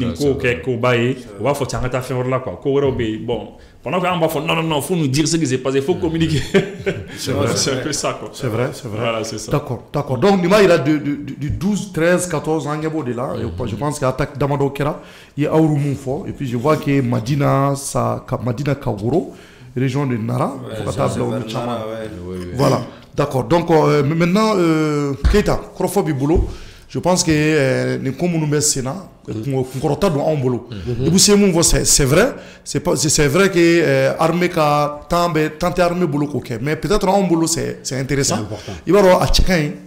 Speaker 3: ko baye wa faut tanga faire là quoi. Ko bon pendant qu'on va faire non faut nous dire ce qui s'est passé, faut communiquer. C'est un peu ça quoi.
Speaker 2: C'est vrai.
Speaker 3: Voilà, c'est ça.
Speaker 2: D'accord. Donc Nima il a du 12, 13, 14 ans de là. Je pense qu'il attaque Damado Kera, il y a Aurumu fort et puis je vois que Madina Kaguro, région de Nara, voilà. D'accord. Donc maintenant Keita, Krofobi Boulot. Je pense que les communes Sénat, c'est vrai, c'est vrai que l'armée a tant armée boulot mais peut-être en boulot c'est intéressant. Il va y avoir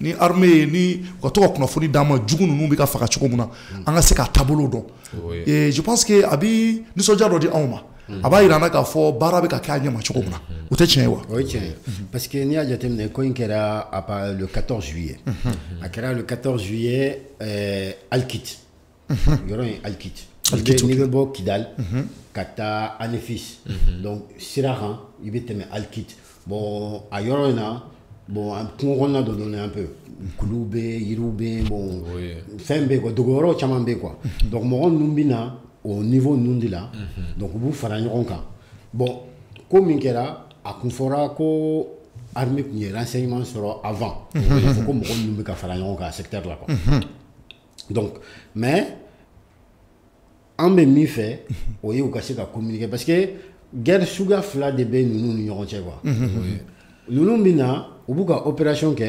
Speaker 2: ni armée ni quand on a fini dans ma journée nous bika faire chokomuna, on a c'est qu'à tableau donc. Et je pense que abi nous sommes déjà rodés en ma. Aba irana ka fo barabe ka kanya ma chokomuna. Ou t'es chien wa?
Speaker 4: Oui tiens. Parce que ni a déjà terminé quand il era le 14 juillet. À le 14 juillet Alkit. Il y aura un Alkit. Niveau Kidal, Kata Anefis. Donc Sirahan, il va terminer Alkit. Bon à Yorona, bon on a donné un peu. Kouloube, Yiroube, bon Fembe quoi, Dogoro Chamambe quoi. Donc mon numbina au niveau nundila. Donc vous ferez un ronca. Bon comme il era à Konfora ko armée qui renseignement sera avant. Il faut que nous me faire un secteur là quoi. Donc mais en même fait, oui ou caché qu'à communiquer parce que guerre suga fla de ben nous n'y aurons quoi. Nous bina au bout de opération que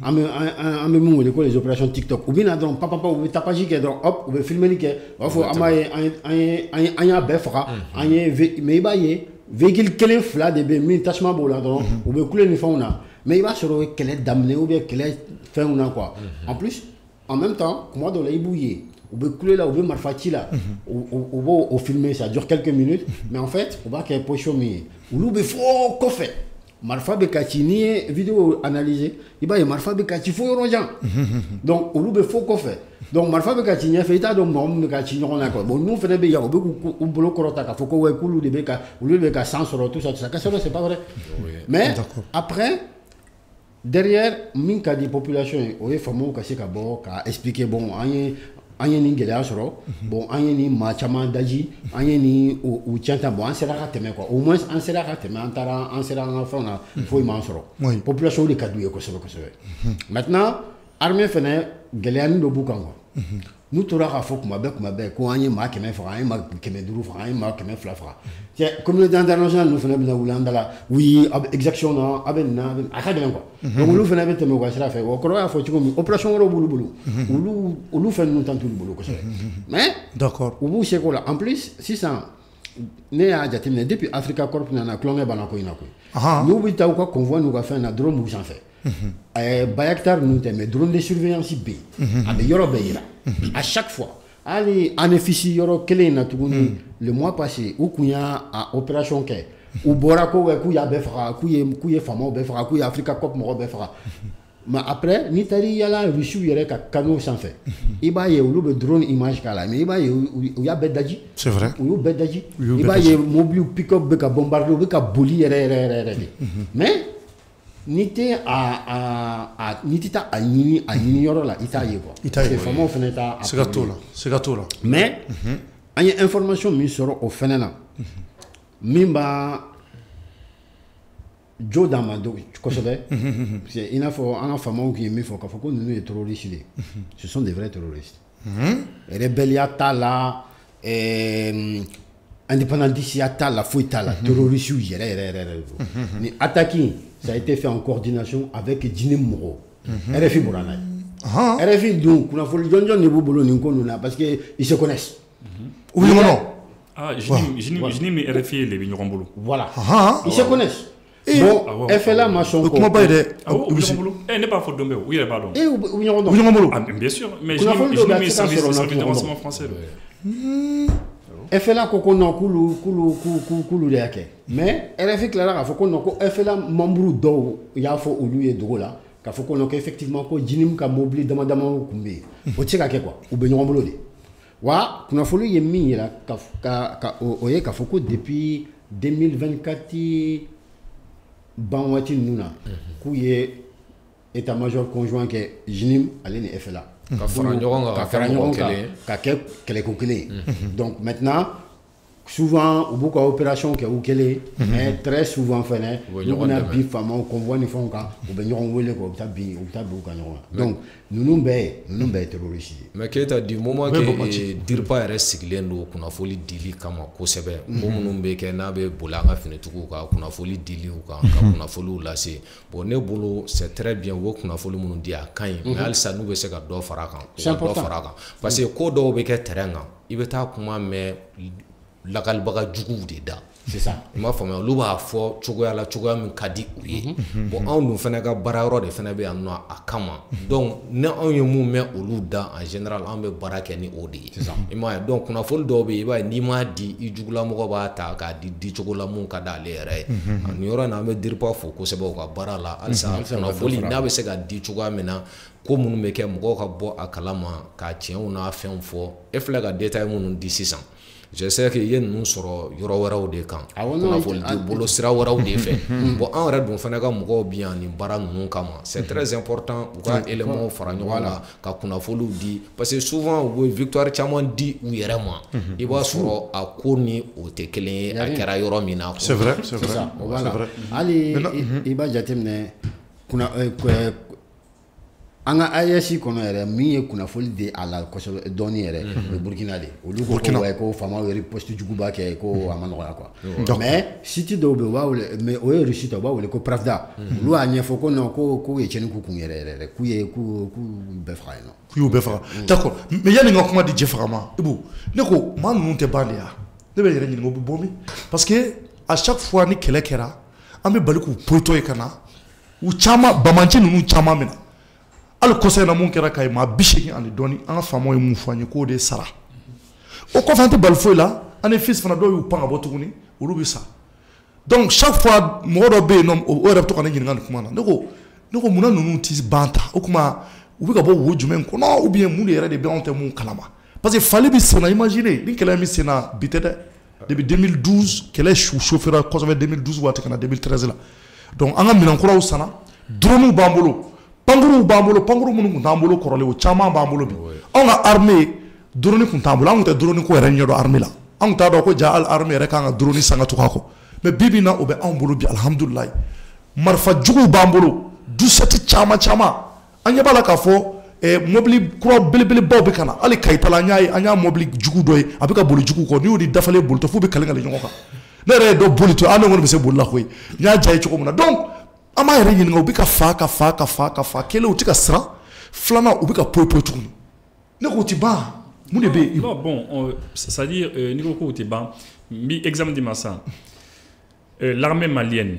Speaker 4: en même les opérations TikTok ou bien donc papa ou tapaji que donc hop ou filmer que faut amaye un befra un mais bailler véhicule quel fla de ben mi tachement bola donc ou bien couler ni fauna mais il va se retrouver quel est d'amener ou bien quel est fait ou non quoi. En plus en même temps comment dans les bouillés ou bien couler là ou bien marfati là ou filmer ça dure quelques minutes mais en fait on va qu'il y ait poche mi ou l'oublie faut qu'on fait Marfa Bekati ni vidéo analysée, il va y Marfa Bekati faut y donc au lieu faut qu'on fait. Donc Marfa Bekati ni fait état donc non Bekati ni on a quoi. Bon nous faisons bien au boulot corota faut qu'on coule de beka au lieu de beka sans sur tout ça c'est pas vrai. Mais après derrière minka des populations au fameux caché ka bon ka expliquer bon anye ni gɛlɛya sɔrɔ bon anye ni maa caman daji anye ni u tiɲɛta bon an sera ka tɛmɛ quoi au moins an sera ka tɛmɛ an sera an ka fɛnw na foyi m'an sɔrɔ population de ka d'u ye kosɛbɛ kosɛbɛ maintenant armée fɛnɛ gɛlɛyani dɔ b'u kan quoi nous tora ka fo kuma bɛ ko an ye maa 100 faga an ye maa 500 faga an ye maa 200 faga tiɲɛ communauté internationale ninnu fana bɛna wuli an da la oui exaction na a bɛ nin na a ka gɛlɛn quoi donc olu fana bɛ tɛmɛ u ka sira fɛ o kɔrɔ y'a fɔ cogo min opération wɛrɛw b'olu bolo olu fɛn ninnu t'an t'olu bolo kosɛbɛ mais
Speaker 2: d'accord
Speaker 4: u b'u seko la en plus sisan ne y'a jateminɛ depuis Africa Corps nana tulonkɛ banna ko in na koyi n'u bɛ taa u ka convoi n'u ka fɛn na drone b'u sanfɛ Bayaktar ninnu tɛ mais drone de surveillance bɛ yen a bɛ yɔrɔ bɛɛ yira à chaque fois allez en efficie yɔrɔ kelen in na tuguni le mois passé u kun y'a opération kɛ u bɔra ko k'u y'a bɛɛ faga k'u ye faamaw bɛɛ faga k'u ye Africa Corps mɔgɔw bɛɛ faga mais après n'i taara yala Russiw yɛrɛ ka canaux sanfɛ i b'a ye olu bɛ drone image k'a la mais i b'a ye u y'a bɛɛ daji
Speaker 2: c'est vrai
Speaker 4: u y'u bɛɛ daji i b'a ye mobile pick-up bɛ ka bombarder u bɛ ka boli yɛrɛ de mais n'i tɛ taa a ɲini yɔrɔ la i t'a ye quoi parce que faamaw fana t'a
Speaker 2: siga t'o la
Speaker 4: mais an ye information min sɔrɔ o fana na min b'a jo d'an ma kosɛbɛ parce que i n'a fɔ an ka faamaw tun ye min fɔ k'a fɔ ko ninnu ye terroristes de ce sont des vrais terroristes rébellion t'a la indépendantiste t'a la foyi t'a la terroristes yɛrɛ ni attaque ça a été fait en coordination avec Djinni mɔgɔw RFI bɔra n'a ye RFI dun kunnafoni jɔnjɔn de b'u bolo nin ko ninnu na parce que ils se connaissent
Speaker 2: u bɛ ɲɔgɔn dɔn
Speaker 3: Djinni ni RFI de bɛ ɲɔgɔn bolo
Speaker 4: voilà ils se connaissent bon FLA ma sɔn
Speaker 2: ko kuma ba ye dɛ
Speaker 3: u bɛ ɲɔgɔn bolo ne b'a fɔ don bɛɛ u yɛrɛ b'a dɔn
Speaker 4: u bɛ ɲɔgɔn
Speaker 3: dɔn bien sûr mais Djinni mi service de renseignement français
Speaker 4: FLA ko non k'ulu de y'a kɛ mais RFI tilara k'a fɔ ko non ko FLA membre dɔw y'a fɔ olu ye dogo la k'a fɔ ko non effectivement ko Djinni ka mobili dama kun bɛ yen o tɛ se ka kɛ quoi u bɛ ɲɔgɔn bolo de wa kunnafoni ye min yira o ye k'a fɔ ko depuis 2024 ban waati ninnu na k'u ye état major conjoint kɛ Djinni ale ni FLA
Speaker 5: ka fara ɲɔgɔn kan
Speaker 4: ka kɛ kɛlɛko kelen ye donc maintenant souvent u b'u ka opération kɛ u kelen mais très souvent fɛnɛ u bɛna bin faamaw convoi ni fɛnw kan u bɛ ɲɔgɔn wele quoi u bɛ taa bin u ka ɲɔgɔn na donc ninnu bɛɛ ye terroriste ye
Speaker 5: mais Keita du moment que DIRPA yɛrɛ sigilen don kunnafoni dili kama kosɛbɛ ko minnu bɛ kɛ n'a bɛ boli an ka finitigiw kan kunnafoni diliw kan ka kunnafoniw lase bon ne bolo c'est très bien u bɛ kunnafoni minnu di a ka ɲi mais halisa n'u bɛ se ka dɔ fara a kan u ka dɔ fara a kan parce que ko dɔw bɛ kɛ terrain kan i bɛ taa kuma mɛn lakalibaga juguw de da
Speaker 4: c'est ça
Speaker 5: i m'a faamuya olu b'a fɔ cogoya min ka di u ye bon anw dun fana ka baara yɔrɔ de fana bɛ yan nɔ a kama donc ni anw ye mun mɛn olu da en général an bɛ baara kɛ ni o de ye i m'a ye donc kunnafoni dɔw bɛ yen i b'a ye n'i m'a di i jugulamɔgɔ b'a ta k'a di cogo la mun ka d'ale yɛrɛ ye nin yɔrɔ in na an bɛ DIRPA fo kosɛbɛ u ka baara la halisa kunnafoni n'a bɛ se ka di cogoya min na ko minnu bɛ kɛ mɔgɔw ka bɔ a kalama ka tiɲɛw n'a fɛnw fɔ e filɛ ka détail minnu di sisan je sais que i ye ninnu sɔrɔ yɔrɔ wɛrɛw de kan kunnafoni di bolo sira wɛrɛw de fɛ bon an yɛrɛ dun fana ka mɔgɔw bi yan nin baara ninnu kama c'est très important u ka éléments fara ɲɔgɔn la ka kunnafoniw di parce que souvent u bɛ victoire caman di u yɛrɛ ma i b'a sɔrɔ a ko ni o tɛ kelen ye a kɛra yɔrɔ min na
Speaker 2: c'est vrai
Speaker 4: hali i b'a jateminɛ an ka AES kɔnɔ yɛrɛ min ye kunnafoni di a la kosɛbɛ dɔɔni yɛrɛ o ye Burkina de olu ko faamaw ye riposte juguba kɛ ko a ma nɔgɔya quoi mais site dɔw bɛ yen u b'a wele mais o ye Russie ta u b'a wele ko Pravda olu y'a ɲɛfɔ ko non ko ye tiɲɛni k'u kun yɛrɛ k'u bɛɛ faga yen nɔ
Speaker 2: k'u y'u bɛɛ faga d'accord mais yanni n ka kuma di cɛ faga ma Ibu ne ko maa ninnu tɛ ban de ya ne bɛ yɛrɛ ɲininka o bɛ bɔ min parce que à chaque fois ni kɛlɛ kɛra an bɛ bali k'u poyitɔ ye ka na u caman bamanci ninnu caman minɛ hali kɔsɛ in na mun kɛra ka ye maa 80 ani dɔɔni an ka faamaw ye mun fɔ an ye k'o de sara o kɔfɛ an tɛ bali foyi la an ni fils fana dɔw y'u pan ka bɔ tuguni olu bɛ sa donc chaque fois mɔgɔ dɔ bɛ yen nɔ o yɛrɛ bɛ to ka ne ɲininka nin kuma na ne ko munna ninnu tɛ ban ta o kuma u bɛ ka bɔ wo jumɛn kɔnɔ ou bien mun de yɛrɛ de bɛ anw tɛ mun kalama parce que fali bɛ senna imagine ni kɛlɛ min senna bi tɛ dɛ depuis 2012 kɛlɛ chauffera kosɛbɛ 2012 waati ka na 2013 la donc an ka minɛnkuraw sanna drones b'an bolo pankuruw b'an bolo pankuru minnu tun t'an bolo kɔrɔlen o caman b'an bolo bi anw ka armée drone tun t'an bolo an tun tɛ drone ko yɛrɛ ɲɛdɔn armée la an tun t'a dɔn ko ja hali armée yɛrɛ kan ka drone san ka tugu a kɔ mais bi bi in na o bɛ anw bolo bi alihamudulilayi marifa juguw b'an bolo dusɛti caman an ɲɛ b'a la k'a fɔ mobili kura belebelebaw bɛ ka na hali Kayitala an y'a mobili jugu dɔ ye a bɛ ka boli jugu kɔ n'i y'o de dafalen bolitɔ f'u bɛ kale-kale ɲɔgɔn kan ne yɛrɛ ye dɔ boli to an ne kɔni bɛ se bolila koyi n y'a diya ye cogo min na donc an b'a yɛrɛ ɲininka u bɛ ka fa kelen u tɛ ka siran filanan u bɛ ka poyi tuguni ne ko o tɛ ban mun de bɛ yen.
Speaker 3: Non bon c'est-à-dire n'i ko k'o tɛ ban n bɛ exemple di ma sisan l'armée malienne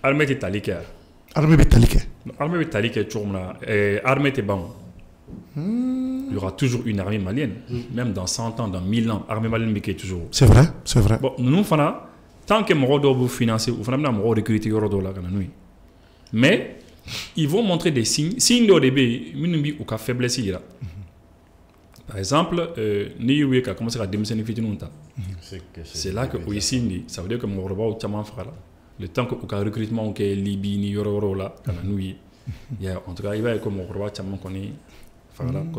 Speaker 3: armée tɛ tali kɛ.
Speaker 2: Armée bɛ tali kɛ.
Speaker 3: Armée bɛ tali kɛ cogo min na armée tɛ ban. Il y aura toujours une armée malienne, même dans 100 ans, dans 1000 ans, l'armée malienne est toujours.
Speaker 2: C'est vrai, c'est vrai.
Speaker 3: Bon, nous, tant que nous devons financer, nous devons recruter. Mais ils vont montrer des signes. Signes de début, nous avons faiblesse. Par exemple, nous avons commencé à démissionner. C'est là que ici, ça veut dire que nous avons le temps que le recrutement est Libye, ni là, en tout cas, il va être comme nous avons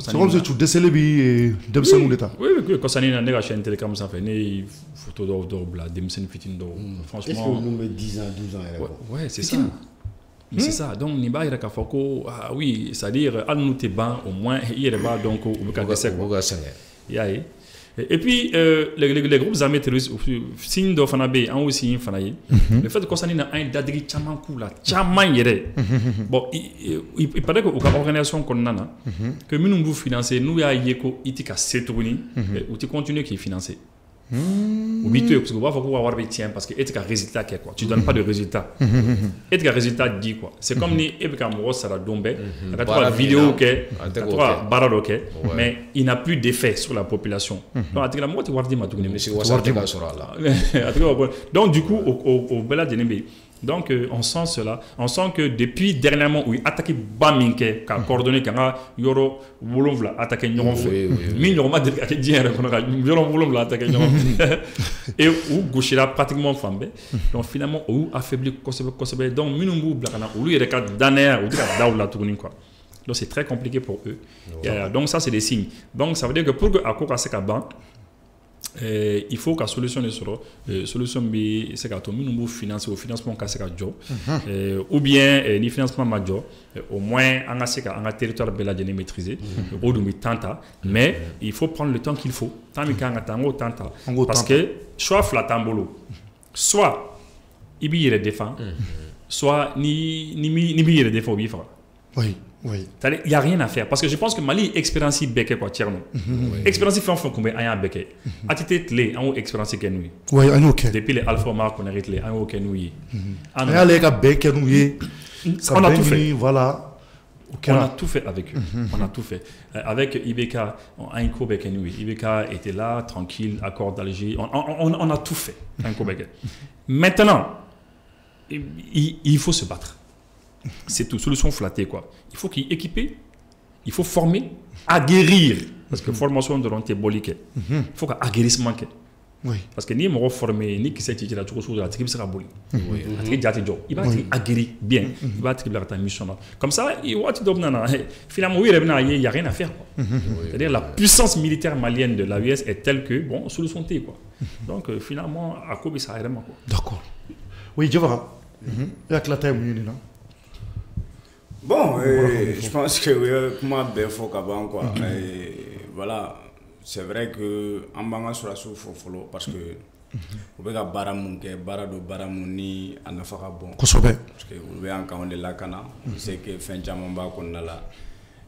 Speaker 2: c'est comme si tu décèles bi demsenu l'état.
Speaker 3: Oui, quand ça n'est pas chaîne télécom ça fait né photo d'or demsenu fitin d'or. Franchement.
Speaker 4: Est-ce que nous met 10 ans, 12 ans
Speaker 3: ouais, c'est ça. C'est ça. Donc ni ba ira ka fako ah oui, c'est-à-dire al nous te ban au moins il va donc au buka et puis les groupes armés terroristes signe de fanabe en aussi fanaye le fait que ça n'a un dadri chaman kula chaman yere bon il paraît que au organisation qu'on a que nous vous financer nous ya yeko itika setuni ou tu continues qui financer ou bitu parce que va faut avoir tien parce que etika résultat quoi tu donnes pas de résultat etika résultat dit quoi c'est comme ni ebika mo sara dombe la vidéo que toi barado que mais il n'a plus d'effet sur la population donc atika mo tu wardi ma tugni donc du coup au bela denembe. Donc on sent cela, on sent que depuis dernièrement où il attaqué Baminke, qui a coordonné, qui a yoro wolonvla attaqué Nyonfe, mais normalement attaqué Dien, yoro wolonvla attaqué Nyonfe, et où Gauchira pratiquement flambé, donc finalement où affaibli Kosobe, donc Minumbu Blakana, où lui il est d'année, où il est d'Aoula tourné quoi. Donc c'est très compliqué pour eux. Donc ça c'est des signes. Donc ça veut dire que pour que Akoko Sekaban il faut que la solution soit solution c'est que nous financer au financement ou bien ni financement majeur au moins en un territoire beladien maîtrisé mais il faut prendre le temps qu'il faut parce que soit flatambolo soit il y a des défense soit ni il défend
Speaker 2: oui. Oui.
Speaker 3: Il n'y a rien à faire. Parce que je pense que Mali expérience béqué quoi, tiens. Expérience fait en fond combien il y a béqué. Attitude clé, en haut expérience que nous.
Speaker 2: Oui, en ok.
Speaker 3: Depuis les alpha marques on arrête les en haut que nous.
Speaker 2: On a les gars béqué nous.
Speaker 3: On a tout fait.
Speaker 2: Voilà.
Speaker 3: On a tout fait avec eux. On a tout fait. Avec Ibeka, un coup béqué nous. Ibeka était là, tranquille, accord d'Alger. On a tout fait. Un coup béqué. Maintenant, il faut se battre. C'est tout, solution flattée quoi. Il faut qu'il équipe, il faut former, aguerrir. Parce que formation de l'onté bolique. Il faut qu'aguerrissement.
Speaker 2: Oui.
Speaker 3: Parce que ni me reformer, ni qui s'est tiré la chose, la tribu sera boli. Il va être aguerri bien. Il va être la mission. Comme ça, finalement, oui, il n'y a rien à faire. C'est-à-dire la puissance militaire malienne de l'AUS est telle que, bon, solution T quoi. Donc finalement, à quoi ça a quoi.
Speaker 2: D'accord. Oui, je vois. Il y a que la taille non.
Speaker 6: Bon, je pense que comment bien faut qu'avant quoi. Voilà, c'est vrai que en banga sur la souffle follow parce que on peut baramunke barado baramuni anafaka bon. Parce que on veut encore de la cana, c'est que fin jamamba qu'on a là.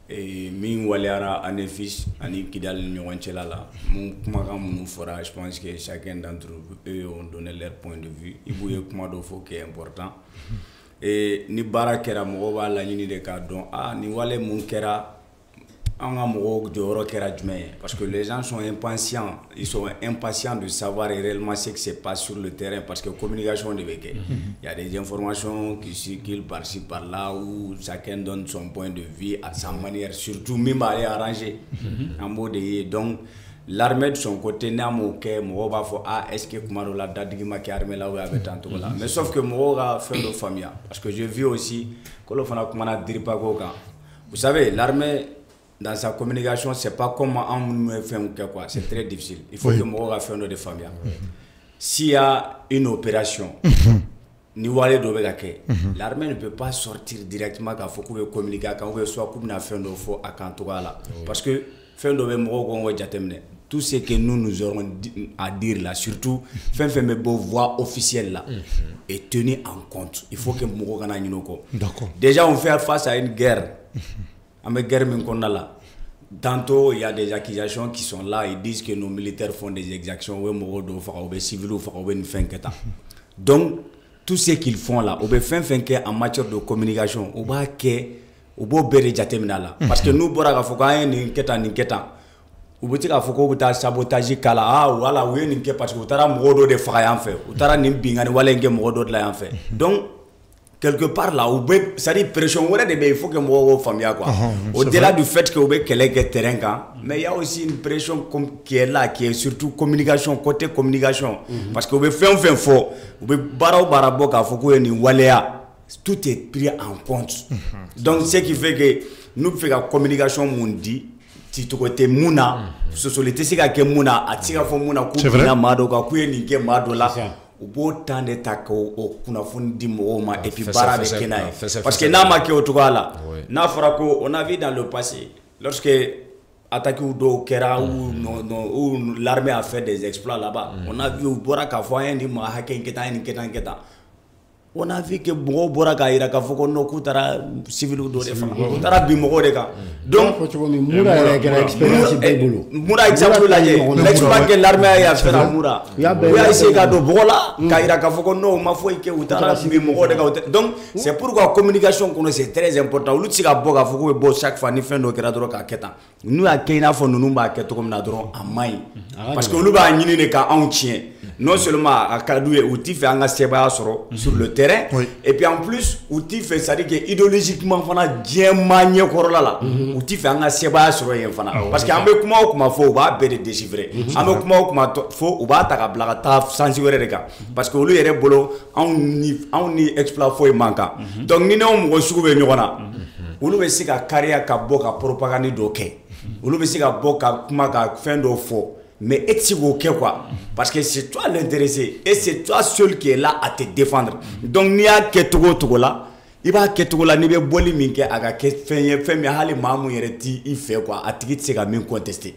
Speaker 6: Et min waliara anefis ani kidal nyonchela là. Mon kuma mon fera, je pense que chacun d'entre eux ont donné leur point de vue. Il bouille kuma do faut qui est important. Et ni bara kera mogo ba la ñini de ka don ni wale mun kera anga mogo joro kera jumé parce que les gens sont impatients, ils sont impatients de savoir réellement ce qui se passe sur le terrain parce que communication de béké il y a des informations qui circulent par-ci par-là où chacun donne son point de vue à sa manière, surtout même aller arranger en mode donc l'armée de son côté n'a pas mo ba fo est-ce que kumaro la dadigima ki armée là ou avec tant là mais sauf que mo ga fait de famille parce que je vis aussi que le fana kumana diripa ko kan vous savez l'armée dans sa communication c'est pas comme on fait quoi c'est très difficile il faut que mo ga fait de famille s'il y a une opération ni wale dɔ bɛ ka kɛ l'armée ne peut pas sortir directement k'a fɔ k'u bɛ communiquer a kan ou bien soit k'u bɛna fɛn dɔ fɔ a kan togoya la parce que fɛn dɔ bɛ mɔgɔw kɔn k'o jateminɛ tout ce que nous aurons à dire là surtout fɛn fɛn bɛ bɔ voix officielle là est tenu en compte il faut que mɔgɔw kana ɲinɛ o kɔ déjà on fait face à une guerre an bɛ guerre min kɔnɔna la tantôt il y a des accusations qui sont là ils disent que nos militaires font des exactions ou mɔgɔw dɔw faga ou bɛ civils faga ou bɛ nin fɛn kɛ tan donc tout ce qu'ils font là ou bɛ fɛn fɛn kɛ en matière de communication u b'a kɛ u b'o bɛɛ de jateminɛ la parce que n'u bɔra k'a fɔ k'an ye nin kɛ tan nin kɛ tan u bɛ se k'a fɔ k'u bɛ taa sabotage k'a la voilà u ye nin kɛ parce que u taara mɔgɔ dɔ de faga yan fɛ u taara nin bingani wale in kɛ mɔgɔ dɔ de la yan fɛ donc quelque part là u bɛ c'est-à-dire pression wɛrɛ de bɛ il faut que mɔgɔw k'o faamuya quoi au-delà du fait que u bɛ kɛlɛ kɛ terrain kan mais il y a aussi une pression qui est là qui est surtout communication côté communication parce que u bɛ fɛn o fɛn fɔ u bɛ baara o baara bɔ k'a fɔ k'u ye nin waleya tout est pris en compte donc ce qui fait que n'u bɛ fɛ ka communication mun di ci cogo tɛ mun na sosoli tɛ se ka kɛ mun na a tɛ se ka fɔ mun na k'u binna maa dɔ kan k'u ye nin kɛ maa dɔ la u b'o temps de ta k'o kunnafoni di mɔgɔw ma et puis baara bɛ kɛ n'a ye parce que n'a ma kɛ o cogoya la n'a fɔra ko on a vu dans le passé lorsque attaques dɔw kɛra où l'armée a fait des exploits là-bas on a vu u bɔra k'a fɔ an ye nin maa hakɛ in kɛ tan an ye nin kɛ tan kɛ tan on a vu que mɔgɔw bɔra k'a jira k'a fɔ ko non k'u taara civil dɔ de faga u taara bin mɔgɔw de kan donc
Speaker 4: Moura yɛrɛ kɛra expérience bɛɛ bolo
Speaker 6: Moura exemple lajɛ l'exploit que l'armée y'a fait à Moura u y'a essayé ka don bɔgɔ la k'a jira k'a fɔ ko non u ma foyi kɛ u taara bin mɔgɔw de kan donc c'est pourquoi communication kɔnɔ c'est très important olu tɛ se ka bɔ k'a fɔ k'u bɛ bɔ chaque fois ni fɛn dɔ kɛra dɔrɔn k'a kɛ tan n'u y'a kɛ i n'a fɔ ninnu b'a kɛ cogo min na dɔrɔn a man ɲi parce que olu b'a ɲini de k'anw tiɲɛ non seulement a ka d'u ye u t'i fɛ an ka sebaaya sɔrɔ sur le terrain et puis en plus u t'i fɛ c'est-à-dire que idéologiquement fana diɲɛmaa ɲɛkɔrɔla la u t'i fɛ an ka sebaaya sɔrɔ yen fana parce que an bɛ kuma o kuma fɔ u b'a bɛɛ de déchiffrer an bɛ kuma o kuma fɔ u b'a ta ka bila ka taa sansi wɛrɛ de kan parce que olu yɛrɛ bolo anw ni exploit foyi man kan donc ni n'anw mɔgɔ sugu bɛ ɲɔgɔn na olu bɛ se ka kariya ka bɔ ka propagande dɔ kɛ olu bɛ se ka bɔ ka kuma ka fɛn dɔ fɔ mais et tu quoi parce que c'est toi l'intéressé et c'est toi seul qui est là à te défendre donc ni a ke togo la i b'a ke togo la ni be boli min kɛ a ka kɛ fɛn min hali maa mun yɛrɛ ti i fɛ quoi a tigi tɛ se ka min contester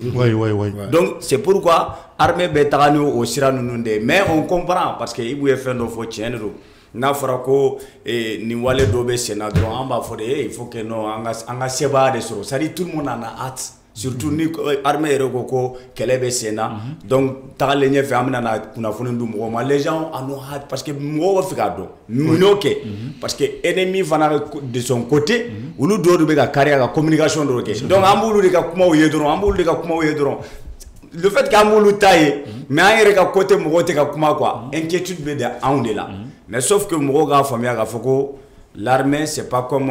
Speaker 6: donc c'est pourquoi armée bɛ taga ni o sira ninnu de mais on comprend parce que Ibou ye fɛn dɔ fɔ tiɲɛ de don n'a fɔra ko nin wale dɔ bɛ sen na dɔrɔn an b'a fɔ de il faut que non an ka sebaaya de sɔrɔ c'est-à-dire tout le monde en a hâte surtout ni armée yɛrɛ ko kɛlɛ bɛ sen na donc tagalen ɲɛfɛ an bɛna na kunnafoni di mɔgɔw ma les gens en ont hâte parce que mɔgɔw bɛ fɛ k'a dɔn mun y'o kɛ parce que ennemi fana de son côté olu dɔw de bɛ ka kariya ka communication dɔw kɛ donc an b'olu de ka kumaw ye dɔrɔn le fait qu'an b'olu ta ye mais an yɛrɛ ka côté mɔgɔw tɛ ka kuma quoi inquiétude bɛ da anw de la mais sauf que mɔgɔw k'a faamuya k'a fɔ ko l'armée c'est pas comme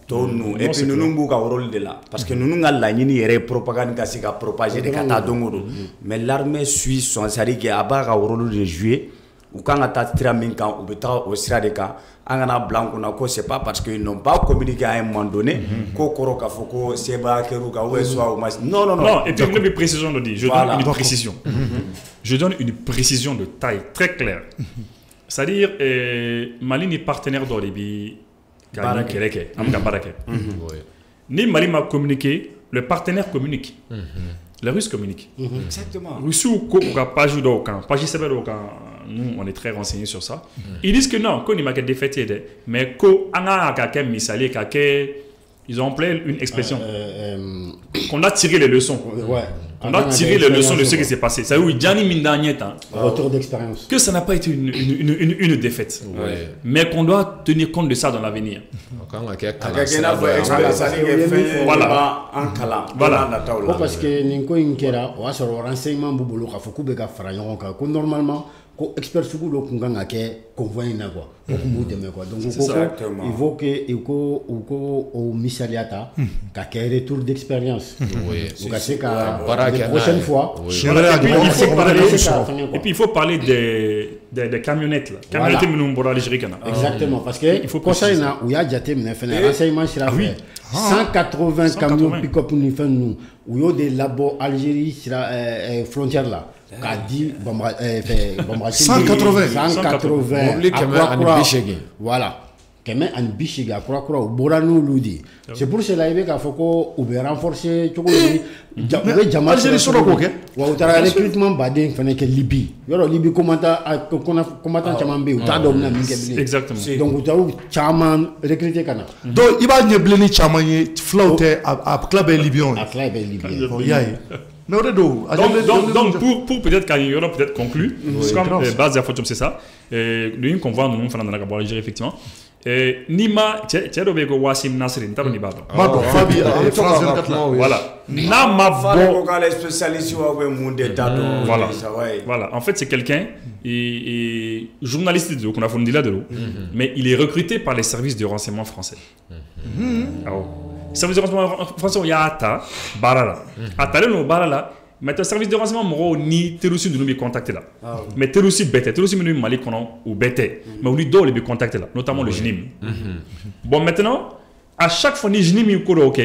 Speaker 6: nous et puis nous b'u ka rôle de la parce que nous ka laɲini yɛrɛ propagande ka se ka propager de ka taa don o don mais l'armée suit son c'est-à-dire que a b'a ka rôle de jouer u kan ka taa sira min kan u bɛ taga o sira de kan an kana bila an kunna ko c'est pas parce que ils n'ont pas communiqué à un moment donné ko kɔrɔ k'a fɔ ko sebaaya kɛr'u kan ou soit non
Speaker 3: et puis ne me précision de dire je donne une précision je donne une précision de taille très claire c'est-à-dire Mali ni partenaire dɔ de bi ka nin kɛlɛ kɛ an bɛ ka baara kɛ ni Mali ma communiqué le partenaire communique les Russes communiquent
Speaker 6: exactement
Speaker 3: Russiw ko u ka page dɔw kan page sɛbɛn dɔw kan nous on est très renseignés sur ça ils disent que non ko nin ma kɛ défaite ye dɛ mais ko an ka kɛ misali ka kɛ ils ont employé une expression qu'on a tiré les leçons on a tiré les leçons de ce qui s'est passé. Ça veut dire
Speaker 4: retour d'expérience.
Speaker 3: Que ça n'a pas été une défaite. Mais qu'on doit tenir compte de ça dans l'avenir.
Speaker 6: Voilà.
Speaker 4: Parce que Ninko Inkera, on a sur le renseignement Boubolo, Kafoukoubeka Farayon, normalement, expert sugu do kunga ke convoyer na quoi donc il faut que au misaliata ka retour d'expérience la prochaine fois
Speaker 3: et puis il faut parler des camionnettes là camionnettes minumbora Algérie
Speaker 4: exactement parce que il faut penser na où ya jate mena fait renseignement sur 180 camions pick-up ni fait nous où yo des labos Algérie sur frontière là k'a di
Speaker 2: 180.
Speaker 4: 180
Speaker 5: Mobili kɛmɛ ani bi seegin.
Speaker 4: voilà kɛmɛ ani bi seegin a kura u bɔra n'olu de ye c'est pour cela i bɛ k'a fɔ ko u bɛ renforcer cogo di u bɛ jama
Speaker 2: Algérie sɔrɔ k'o kɛ
Speaker 4: wa u taara recrutement baden fana kɛ Libi yɔrɔ Libi combattant caman bɛ yen u t'a dɔn u bɛna min kɛ bilen
Speaker 3: Exactement.
Speaker 4: donc u taara caman recruter ka na
Speaker 2: donc i b'a ɲɛbilenni caman ye fulaw tɛ a tila bɛɛ ye libyɛnw
Speaker 4: a tila bɛɛ ye Libyen
Speaker 2: ye i y'a ye mais o de don
Speaker 3: Donc, pour peut-être qu'il y aura peut-être conclu, comme base à c'est ça, l'une qu'on voit nous faisons dans la Algérie effectivement. Nima, tu as dit que Wassim Nasri, tu as dit
Speaker 2: Mado Fabi France 24
Speaker 3: voilà. Nama
Speaker 6: Bon, quand les spécialistes ont un d'état
Speaker 3: voilà. En fait, c'est quelqu'un journaliste qu'on a fourni là de l'eau, mais il est recruté par les services de renseignement français. Service de renseignement français, il y a Ata, Barala. Ata, le Barala, mais le service de renseignement, moi, ni Teroussi de nous contacter là. Mais Teroussi bête, Teroussi nous Mali ou bête, mais on lui doit les contacter là, notamment le Jinim. Bon, maintenant, à chaque fois, ni Jinim il court ok.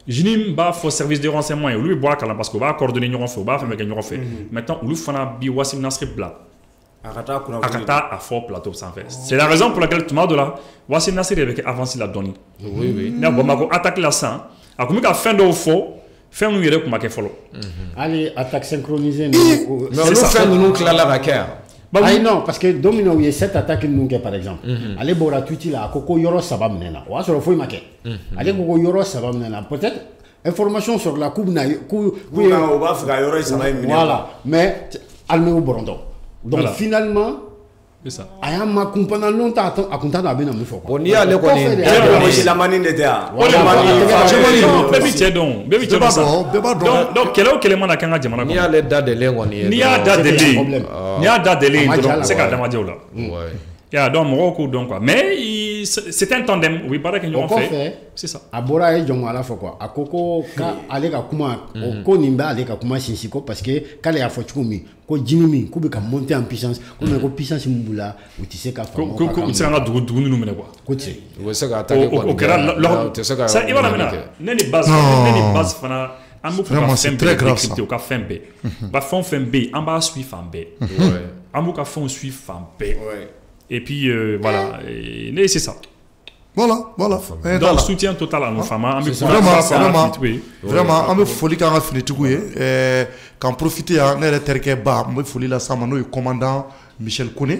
Speaker 3: Jinim va faire service de renseignement et lui boit parce qu'on va coordonner nous fait, on va faire mais nous fait. Maintenant, on lui fait un biwasim nasri plat. Akata a fort plateau sans fait. C'est la raison pour laquelle tout le monde là, Wassim Nasri avec avancé la donne.
Speaker 5: Oui.
Speaker 3: N'a bon attaque la sang. A comme qu'à fin de faux, fin nous irait comme à follow.
Speaker 4: Allez attaque synchronisée.
Speaker 5: Mais on nous fait nous clair la vacaire.
Speaker 4: Ah non, parce que Domino, il y a 7 attaques nous par exemple. Allez, Bora Tuti là, Koko Yoro Sabamnena. Ou alors, il faut y marquer. Allez, Koko Yoro Sabamnena. Peut-être information sur la coupe. Voilà, mais Almeo Borondo. Donc
Speaker 3: Voilà.
Speaker 4: Finalement,
Speaker 3: C'est ça.
Speaker 4: Ayama compagnon longtemps à compter à bien me faut.
Speaker 5: On y a les
Speaker 6: C'est la manine de terre.
Speaker 3: Donc, quel est le monde qui a dit
Speaker 5: Ni a les dates de l'un,
Speaker 3: ni a date de c'est qu'à Damadiola.
Speaker 5: Ouais.
Speaker 3: Donc, Morocco, donc quoi. Mais c'est un tandem. Oui, pas qu'ils ont fait. C'est ça.
Speaker 4: A Bora et John Wala quoi. A Koko, allez à Kuma, au Konimba, allez à Kuma Sisiko, parce que quand il y a Fotchoumi, ko Jinimi, ko beka monter en puissance, ko me ko puissance Mboula, ou tu sais qu'à faire.
Speaker 3: Ko c'est un autre nous nous mener quoi.
Speaker 4: Côté.
Speaker 5: Ouais, c'est qu'à tailler quoi.
Speaker 3: Ça il va la mener. N'est base fana.
Speaker 2: Vraiment, c'est très grave ça.
Speaker 3: Au café B. Ba fond B, en bas suivre en B. Amouka fond suivre en B. Et puis voilà, et c'est ça.
Speaker 2: Voilà.
Speaker 3: Donc soutien total à nos femmes.
Speaker 2: Vraiment, on me folie quand on a fini tout quand profiter à ne terke ba, on me folie la samano le commandant Michel Kone.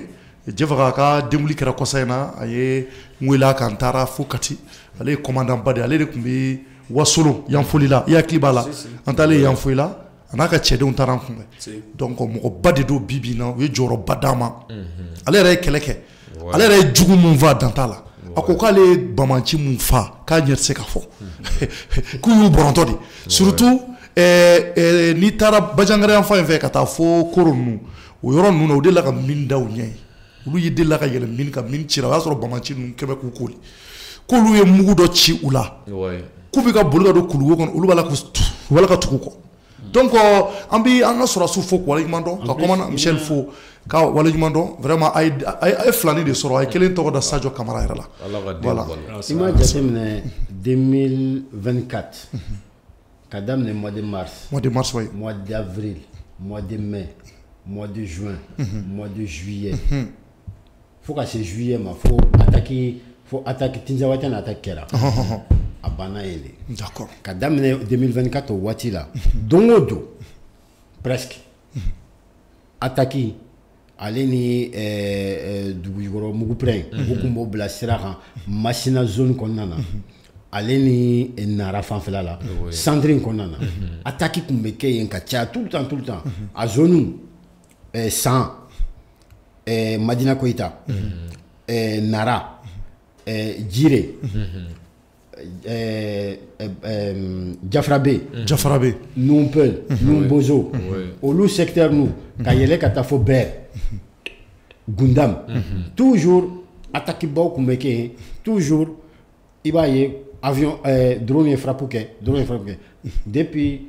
Speaker 2: Jevra ka demuli kera kosaina aye ngwela kantara fokati. Ale commandant bade ale de kumbi wasolo yan folie là, ya klibala. Antale yan folie là. Anaka chede on taran kumbe. Donc mo bade do bibi na, we joro badama. Ale re keleke. Ale re jugu mun va dantala. Ako k'ale bamanci mun fa k'a ɲɛ tɛ se k'a fɔ k'u y'u bɔrɔntɔ de surtout n'i taara bajangara yan fan in fɛ ka taa fo koro ninnu o yɔrɔ ninnu na o delila ka mine da u ɲɛ ye olu ye delila ka yɛlɛ mine ka mine cira o y'a sɔrɔ bamanci ninnu kɛmɛ k'u koli k'olu ye mugu dɔ ci u la k'u bɛ ka boli ka don kuluwo kɔnɔ olu b'a la ka tugu kɔ donc an bɛ an ka sɔrɔsiw fo k'u waleɲuman dɔn ka commandant Michel fo ka waleɲuman dɔn vraiment a ye filani de sɔrɔ a ye kelen tɔgɔ da Sadio Camara yɛrɛ la voilà.
Speaker 4: I ma jateminɛ 2024 ka daminɛ mois de mars
Speaker 2: oui.
Speaker 4: mois d'avril mois de mai mois de juin mois de juillet faut ka se juillet ma faut attaque Tinzawatène attaque kɛra a banna yen de
Speaker 2: d'accord
Speaker 4: ka daminɛ 2024 o waati la don o don presque attaque ale ni dugujukɔrɔ mugupɛrɛn u tun b'o bila sira kan Masina zone kɔnɔna na ale ni Nara fanfɛla la centre in kɔnɔna na attaque tun bɛ kɛ yen ka caya tout le temps a zone San Madina Koyita Nara Jire Jafrabe Numpel Numbozo olu secteur nous ka yɛlɛ ka taa fo Ber Gundam toujours attaque baw kun bɛ kɛ yen toujours i b'a ye avion drone ye frappe kɛ depuis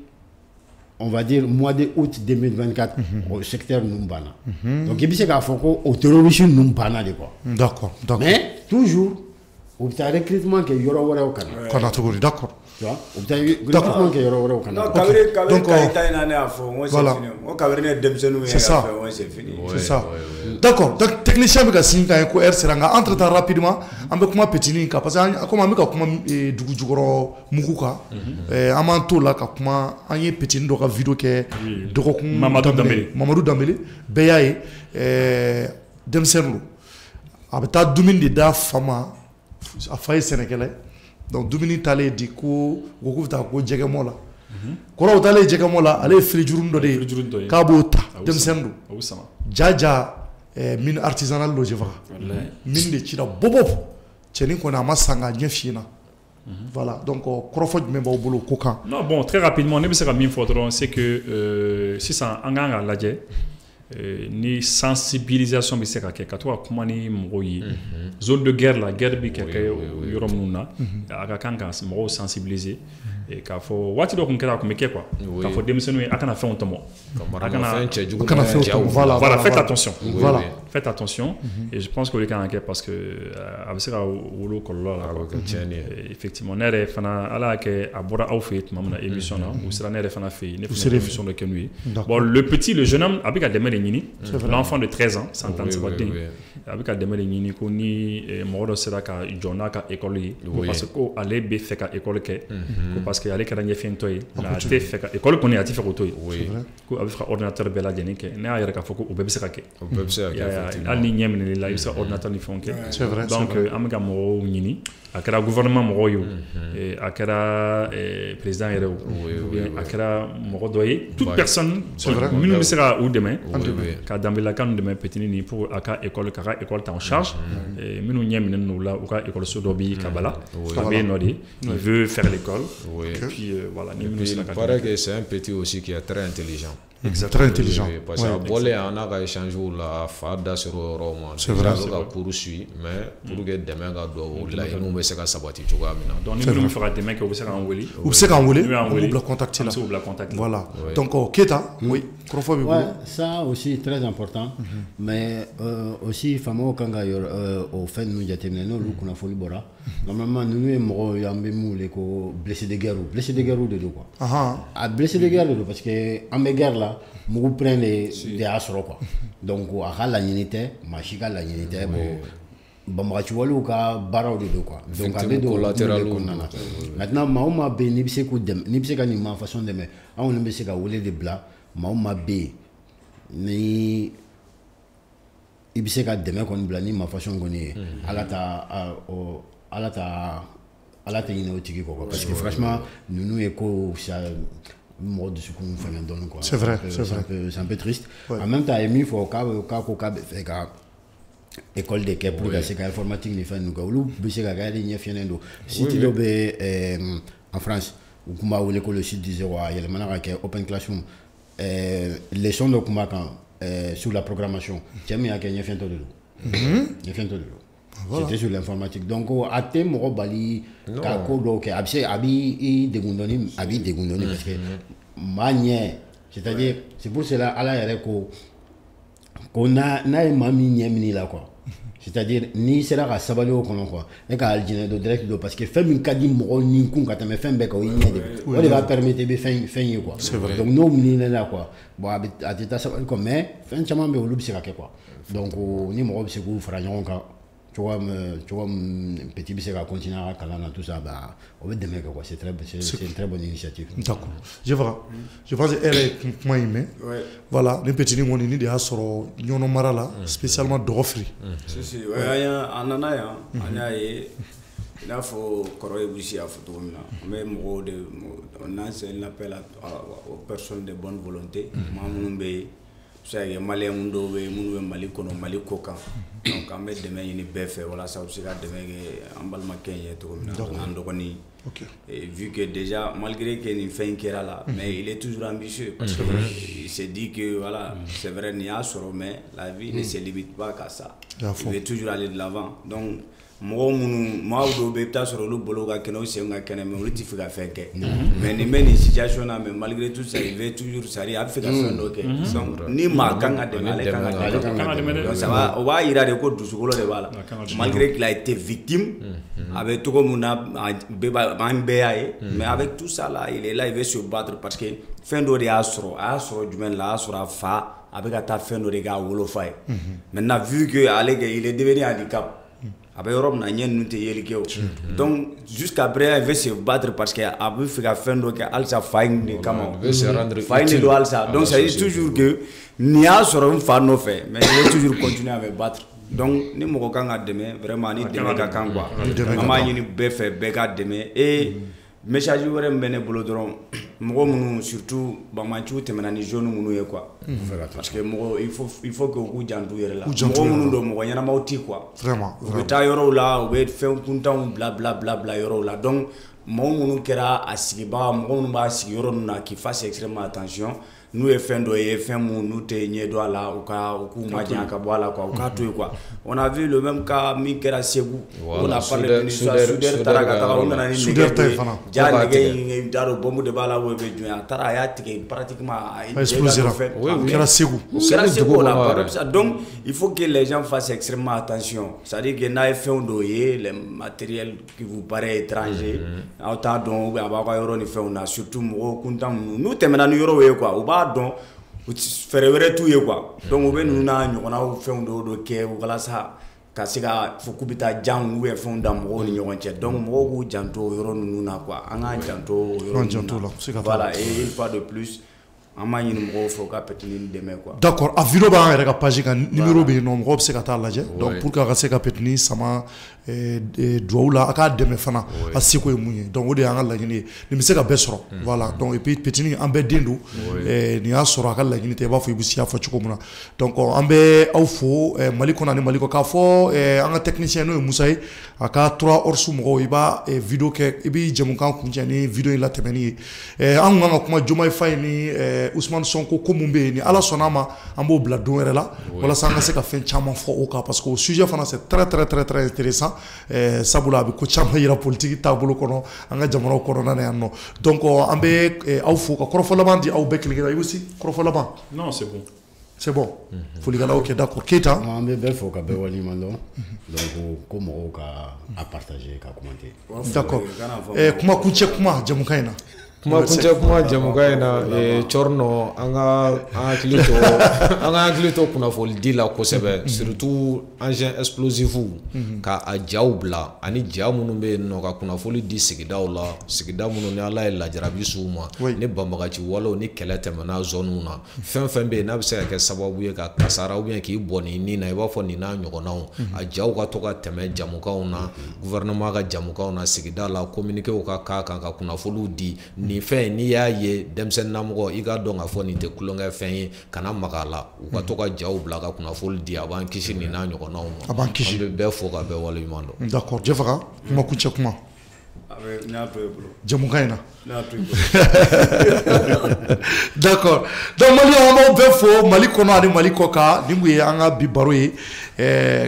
Speaker 4: on va dire mois de août 2024 au secteur ninnu banna donc i bɛ se k'a fɔ ko o terroriste ninnu banna de quoi
Speaker 2: d'accord
Speaker 4: mais toujours o bɛ taa recrutement kɛ yɔrɔ wɛrɛw kan
Speaker 2: d'accord
Speaker 4: Tu vois, d'accord.
Speaker 6: Non, Kabiri Kaita ina ne a fɔ n ko c'est fini. N ko Kabiri ne denmisɛnninw ye ka fɛn n ko c'est fini.
Speaker 2: C'est ça. D'accord. Donc technicien bɛ ka signer kan ye ko heure sera nka entre temps rapidement an bɛ kuma petini kan parce que comme an bɛ ka kuma dugu jukɔrɔ mugu kan an b'an t'o la ka kuma an ye petini dɔ ka vidéo kɛ dɔgɔkun Mamadu Danbele bɛɛ y'a ye denmisɛnnin don a bɛ taa dumuni de d'a fa ma a fa ye sɛnɛkɛla ye donc dumuni taalen di ko k'u bɛ taa ko jɛgɛmɔ la kɔrɔw taalen jɛgɛmɔ la ale ye filijurunin dɔ de ye k'a b'o ta denmisɛnnin don jaja mine artisanal dɔ je faga mine de cira bobo cɛnin kɔni a ma san ka ɲɛ f'i ɲɛna voilà donc kɔrɔfɔ jumɛn b'aw bolo ko kan.
Speaker 3: Non bon très rapidement ne bɛ se ka min fɔ dɔrɔn c'est que sisan an kan ka lajɛ ni sensibilisation bɛ se ka kɛ ka to ka kuma ni mɔgɔw ye zone de guerre la guerre bɛ kɛ yɔrɔ minnu na a ka kan ka mɔgɔw sensibiliser k'a fɔ waati dɔ tun kɛra a tun bɛ kɛ quoi k'a fɔ denmisɛnninw ye a kana fɛnw tɔmɔ a kana fɛnw tɔmɔ voilà faites attention voilà faites attention et je pense que o de kan ka kɛ parce que a bɛ se ka wolo kɔlɔlɔ la effectivement ne yɛrɛ fana ala y'a kɛ a bɔra aw fɛ yen tuma min na émission na u sera ne yɛrɛ fana fɛ yen ne fana émission dɔ kɛ n'u ye bon le petit le jeune homme a bɛ ka dɛmɛ de ɲini l'enfant de 13 ans santan saba den a bɛ ka dɛmɛ de ɲini ko ni mɔgɔ dɔ sera ka jɔ n'a ka école ye parce que ko ale bɛ fɛ ka école kɛ parce que ale kɛra ɲɛfiɲɛtɔ ye a tɛ fɛ ka école kɔni a tɛ fɛ k'o to yen ko a bɛ fɛ ka ordinateur bɛɛ lajɛlen kɛ ne y'a yɛrɛ k'a fɔ ko o bɛɛ bɛ se ka kɛ hali ni ɲɛ minɛli la i bɛ se ka ordinateur ni fɛnw kɛ donc an bɛ ka mɔgɔw ɲini a kɛra gouvernement mɔgɔw ye a kɛra président yɛrɛ o a kɛra mɔgɔ dɔ ye toute personne minnu bɛ se ka u dɛmɛ ka Danbelaka ninnu dɛmɛ petini ni pour a ka école k'a ka école ta en charge minnu ɲɛ minɛnen n'o la u ka école so dɔ bɛ Kabala a bɛ yen nɔ de il veut faire l'école et puis voilà ni minnu sera ka
Speaker 5: il paraît que c'est un petit aussi qui est très intelligent.
Speaker 2: Exactement. Très intelligent.
Speaker 5: Parce que bolé on a échangé la fada sur Roma. C'est vrai. Ça va poursuivre mais pour que demain ga do la nous be se ka sabati cogo amina.
Speaker 3: Donc ni nous fera demain que vous serez envolé.
Speaker 2: Vous serez envolé. Vous la contacter là. Voilà. Donc Keta, oui,
Speaker 4: ouais, ça aussi très important mais aussi famo kanga au fin nous jatemne no lu kuna foli bora. Normalement nous e mo yambe moule ko blessé de guerre de do quoi. Ah blessé de guerre parce que en guerre là mugu prendre des asro quoi donc a la unité machika la unité bon bambachi walu ka baraw de quoi donc avec de collatéral maintenant mauma be ni bise ko dem ni bise ka ni ma façon de mais on ne bise ka wole de bla mauma be ni ibise ka deme ko bla ni ma façon goni ala ta ino tiki quoi parce que franchement nous éco ça mode ce qu'on fait maintenant quoi
Speaker 2: c'est vrai
Speaker 4: c'est un peu triste en même temps il faut ka fait ka école de quai pour la sécurité informatique ni fait nous ka lu bise ka ga ni fienendo si tu dobe en France ou kuma ou l'école site du zéro il y a le manara que open classroom leçon de kuma kan sur la programmation tiens ya kenya fiento de c'était sur l'informatique donc à thème mo bali ka ko do ke abi degundoni parce que manière c'est-à-dire c'est pour cela ala yere ko na mami nyemni là quoi c'est-à-dire ni sera ka sabali o kono quoi e ka aljine do direct do parce que fait min kadi mo ni kun ka tame fembe ka o nyede o va permettre be fin quoi donc no ni là quoi bon atita sabali ko mais fin chama be o lubi sera quoi donc ni mo be se ko fara nyon ka tu vois petit bise va continuer à caler tout ça bah on va demain quoi c'est une très bonne initiative.
Speaker 2: D'accord. Je pense elle est comment aimé. Voilà les petits ni ni de asoro nyono marala spécialement d'offrir.
Speaker 6: Si ouais anana anaye il a faut corroyer aussi à photo mais mo de on a c'est un appel aux personnes de bonne volonté mamumbe c'est malien mundo be munu mali kono mali koka donc en met demain ni befe voilà ça aussi là demain emballement kenye to ndokoni et vu que déjà malgré qu'il y fait une kera là mais il est toujours ambitieux parce que il se dit que voilà c'est vrai il y a sur mais la vie ne se limite pas qu'à ça il veut toujours aller de l'avant donc mo do be ta sur le bolo ga keno se nga kene me riti figa feke mais ni meni situation na mais malgré tout ça il veut toujours ça ri a fait faire donc ni ma kanga de male kanga ça va on va ira de ko du sukolo de bala malgré qu'il a été victime avec tout comme on a mais avec tout ça là, il est là, il veut se battre parce que fin de a soro du même là, soro fa, avec ta fin de gars wolofa. Maintenant vu que il est devenu handicap. Avec Europe n'a rien nous donc jusqu'après il veut se battre parce que a vu faire fin de alsa faing de comment faing de alsa donc ça dit toujours que ni a sur un fan no fait mais il veut toujours continuer à me battre donc ni mo kan ga demain vraiment ni demain ka kan quoi mama ni be fait be ga demain et message wore mbene bolo doron mo munu surtout bamanchu temana ni jeune munu ye quoi parce que mo il faut que ku jantu yere la mo munu do mo nyana mauti quoi
Speaker 2: vraiment
Speaker 6: ta yoro la o be fe kuntan bla bla bla bla yoro la donc mo munu kera asiba mo munu ba sigoro na qui fasse extrêmement attention nous est fin de fin nous te nyedo la ou ka ou ku majan ka boala quoi ou ka tout quoi on a vu le même cas Mikera Segou on a parlé de Souder Taraga on a ni Souder Jan ngi daro bomu de bala wo be juin tara ya tike pratiquement
Speaker 2: explosé Mikera Segou
Speaker 6: donc il faut que les gens fassent extrêmement attention ça dit que na fait les matériels qui vous paraît étranger autant donc ba yoro ni fait on a surtout mo kuntam nous temena ni yoro we quoi donc faire vrai tout quoi donc on veut nous na ñona fait do ke wala sa ka siga fukubita jang we fond d'amour ni ñonche donc mo ko janto yoro nous na quoi anga janto yoro voilà et une fois de plus
Speaker 2: d'accord a vidéo ba nga reka page kan numéro be no mo se ka ta laje donc pour ka se ka petni sama douala aka deme fana a siko e munye donc o de anga la ni mi se ka besoro voilà donc et puis petni ambe dendo ni a soro aka la ni te ba fo ibusi afa chuko muna donc ambe au fo maliko na ni maliko ka fo anga technicien no musay aka 3 orsu mo iba vidéo ke ibi jemu kan kunje ni vidéo la temeni anga kuma joma fay ni Ousmane Sonko komumbe ni ala sonama ambo bla don yɛrɛ la wala sanga se ka fɛn caman fɔ o kan parce que au sujet fana c'est très intéressant sabula abi ko caman yira politique taabolo kɔnɔ an ka jamanaw kɔnɔna na yan nɔ donc an bɛ aw fo ka kɔrɔfɔ laban di aw bɛɛ kelen-kelen i aussi kɔrɔfɔ laban
Speaker 3: non c'est bon
Speaker 2: c'est bon folikala ok d'accord Keita
Speaker 4: an bɛ bɛɛ fo ka bɛɛ waleɲuman dɔn donc ko mɔgɔw ka a partager ka commenter
Speaker 2: d'accord kuma kuncɛ kuma jamukan in na
Speaker 5: kuma kunce kuma jamuga ina chorno anga klito kuna fol dila kosebe surtout engin explosif ka a jawbla ani jamunu be no ka kuna fol di sigidaw munu ni ala la jarabi suma ni bambagaci walo ni kelete mana zone na fen be na be se ka sababu ye ka kasara ou bien ki boni ni na iba fo ni na nyogonaw a jaw ka to ka teme jamuga na gouvernement ka jamuga na sigida la communiquer o ka ka kuna fol di ni fɛn ni y'a ye denmisɛnnin namɔgɔ i ka dɔn ka fɔ nin tɛ kulonkɛ fɛn ye kana maga la u ka to ka jaw bila ka kunnafoli di a b'an kisi nin n'a ɲɔgɔnnaw ma
Speaker 2: a b'an kisi
Speaker 5: an bɛ bɛɛ fo ka bɛɛ waleɲuman dɔn
Speaker 2: d'accord Jɛfaga kuma kuncɛ kuma jamukan in na d'accord donc Mali an b'aw bɛɛ fo Mali kɔnɔ ani Mali kɔ kan nin kun ye an ka bi baro ye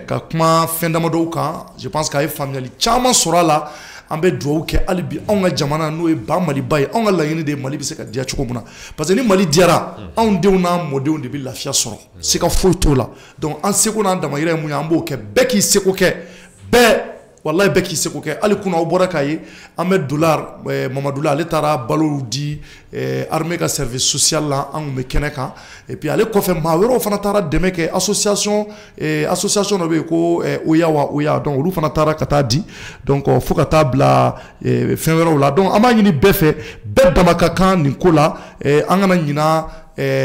Speaker 2: ka kuma fɛn damadɔw kan je pense qu'a ye faamuyali caman sɔrɔ a la an bɛ duwawu kɛ hali bi anw ka jamana n'o ye ba Maliba ye anw ka laɲini de ye Mali bɛ se ka diya cogo min na parce que ni Mali diyara anw denw n'a mɔdenw de bɛ lafiya sɔrɔ se ka foyi t'o la donc an seko n'an damayira ye mun ye an b'o kɛ bɛɛ k'i seko kɛ bɛɛ wallahi bɛɛ k'i seko kɛ hali kunna aw bɔra k'a ye an bɛ dollar Mamadou la ale taara balo di armée ka service social la an kun bɛ kɛnɛ kan et puis ale kɔfɛ maa wɛrɛw fana taara dɛmɛ kɛ association dɔ bɛ yen ko Oya donc olu fana taara ka taa di donc fo ka taa bila fɛn wɛrɛw la donc an b'a ɲini bɛɛ fɛ bɛɛ dama ka kan nin ko la an kana ɲina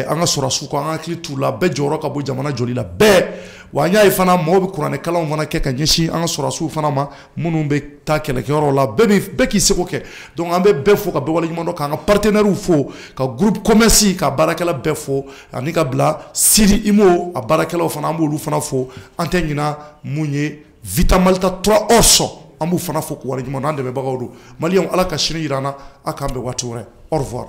Speaker 2: an ka sɔrɔsiw kɔ an ka hakili t'u la bɛɛ jɔyɔrɔ ka bɔ jamana jɔli la bɛɛ wa an y'a ye fana mɔgɔw bɛ kuranɛkalanw fana kɛ ka ɲɛsin an ka sɔrɔsiw fana ma minnu bɛ taa kɛlɛkɛyɔrɔw la bɛɛ k'i seko kɛ donc an bɛ bɛɛ fo ka bɛɛ waleɲuman dɔn k'an ka partenaires fo ka groupe commerce ka baarakɛla bɛɛ fo ani ka bila Siri Imo a baarakɛlaw fana an b'olu fana fo an tɛ ɲina mun ye Vita Malta 3 heures sɔn an b'u fana fo k'u waleɲuman dɔn an dɛmɛbagaw don Maliyɛnw Ala ka sini jira an na a k'an bɛn waati wɛrɛ au revoir.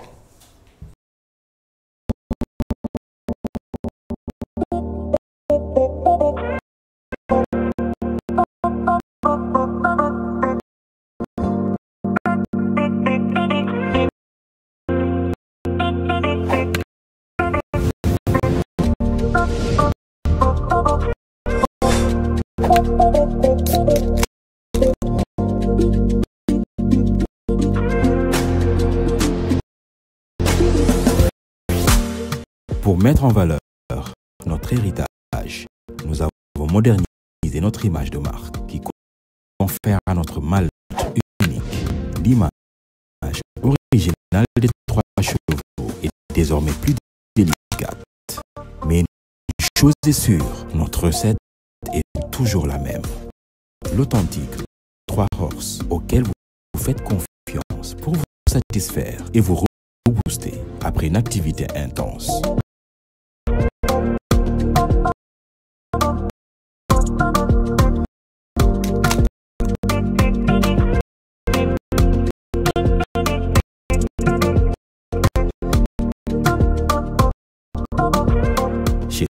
Speaker 7: Pour mettre en valeur notre héritage, nous avons modernisé notre image de marque qui confère à notre malt unique l'image originale des 3 chevaux est désormais plus délicate. Mais une chose est sûre, notre recette est toujours la même. L'authentique 3 horses auquel vous faites confiance pour vous satisfaire et vous rebooster après une activité intense. Chez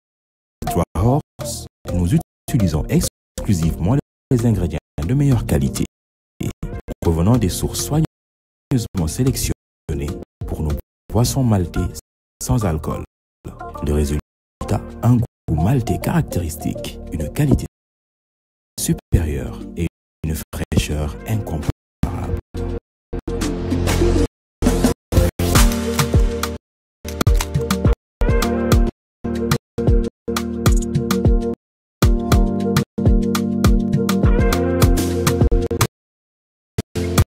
Speaker 7: 3 horses, nous utilisons exclusivement les ingrédients de meilleure qualité provenant des sources soigneusement sélectionnées pour nos boissons maltais sans alcool. Le résultat, un goût maltais caractéristique, une qualité supérieure et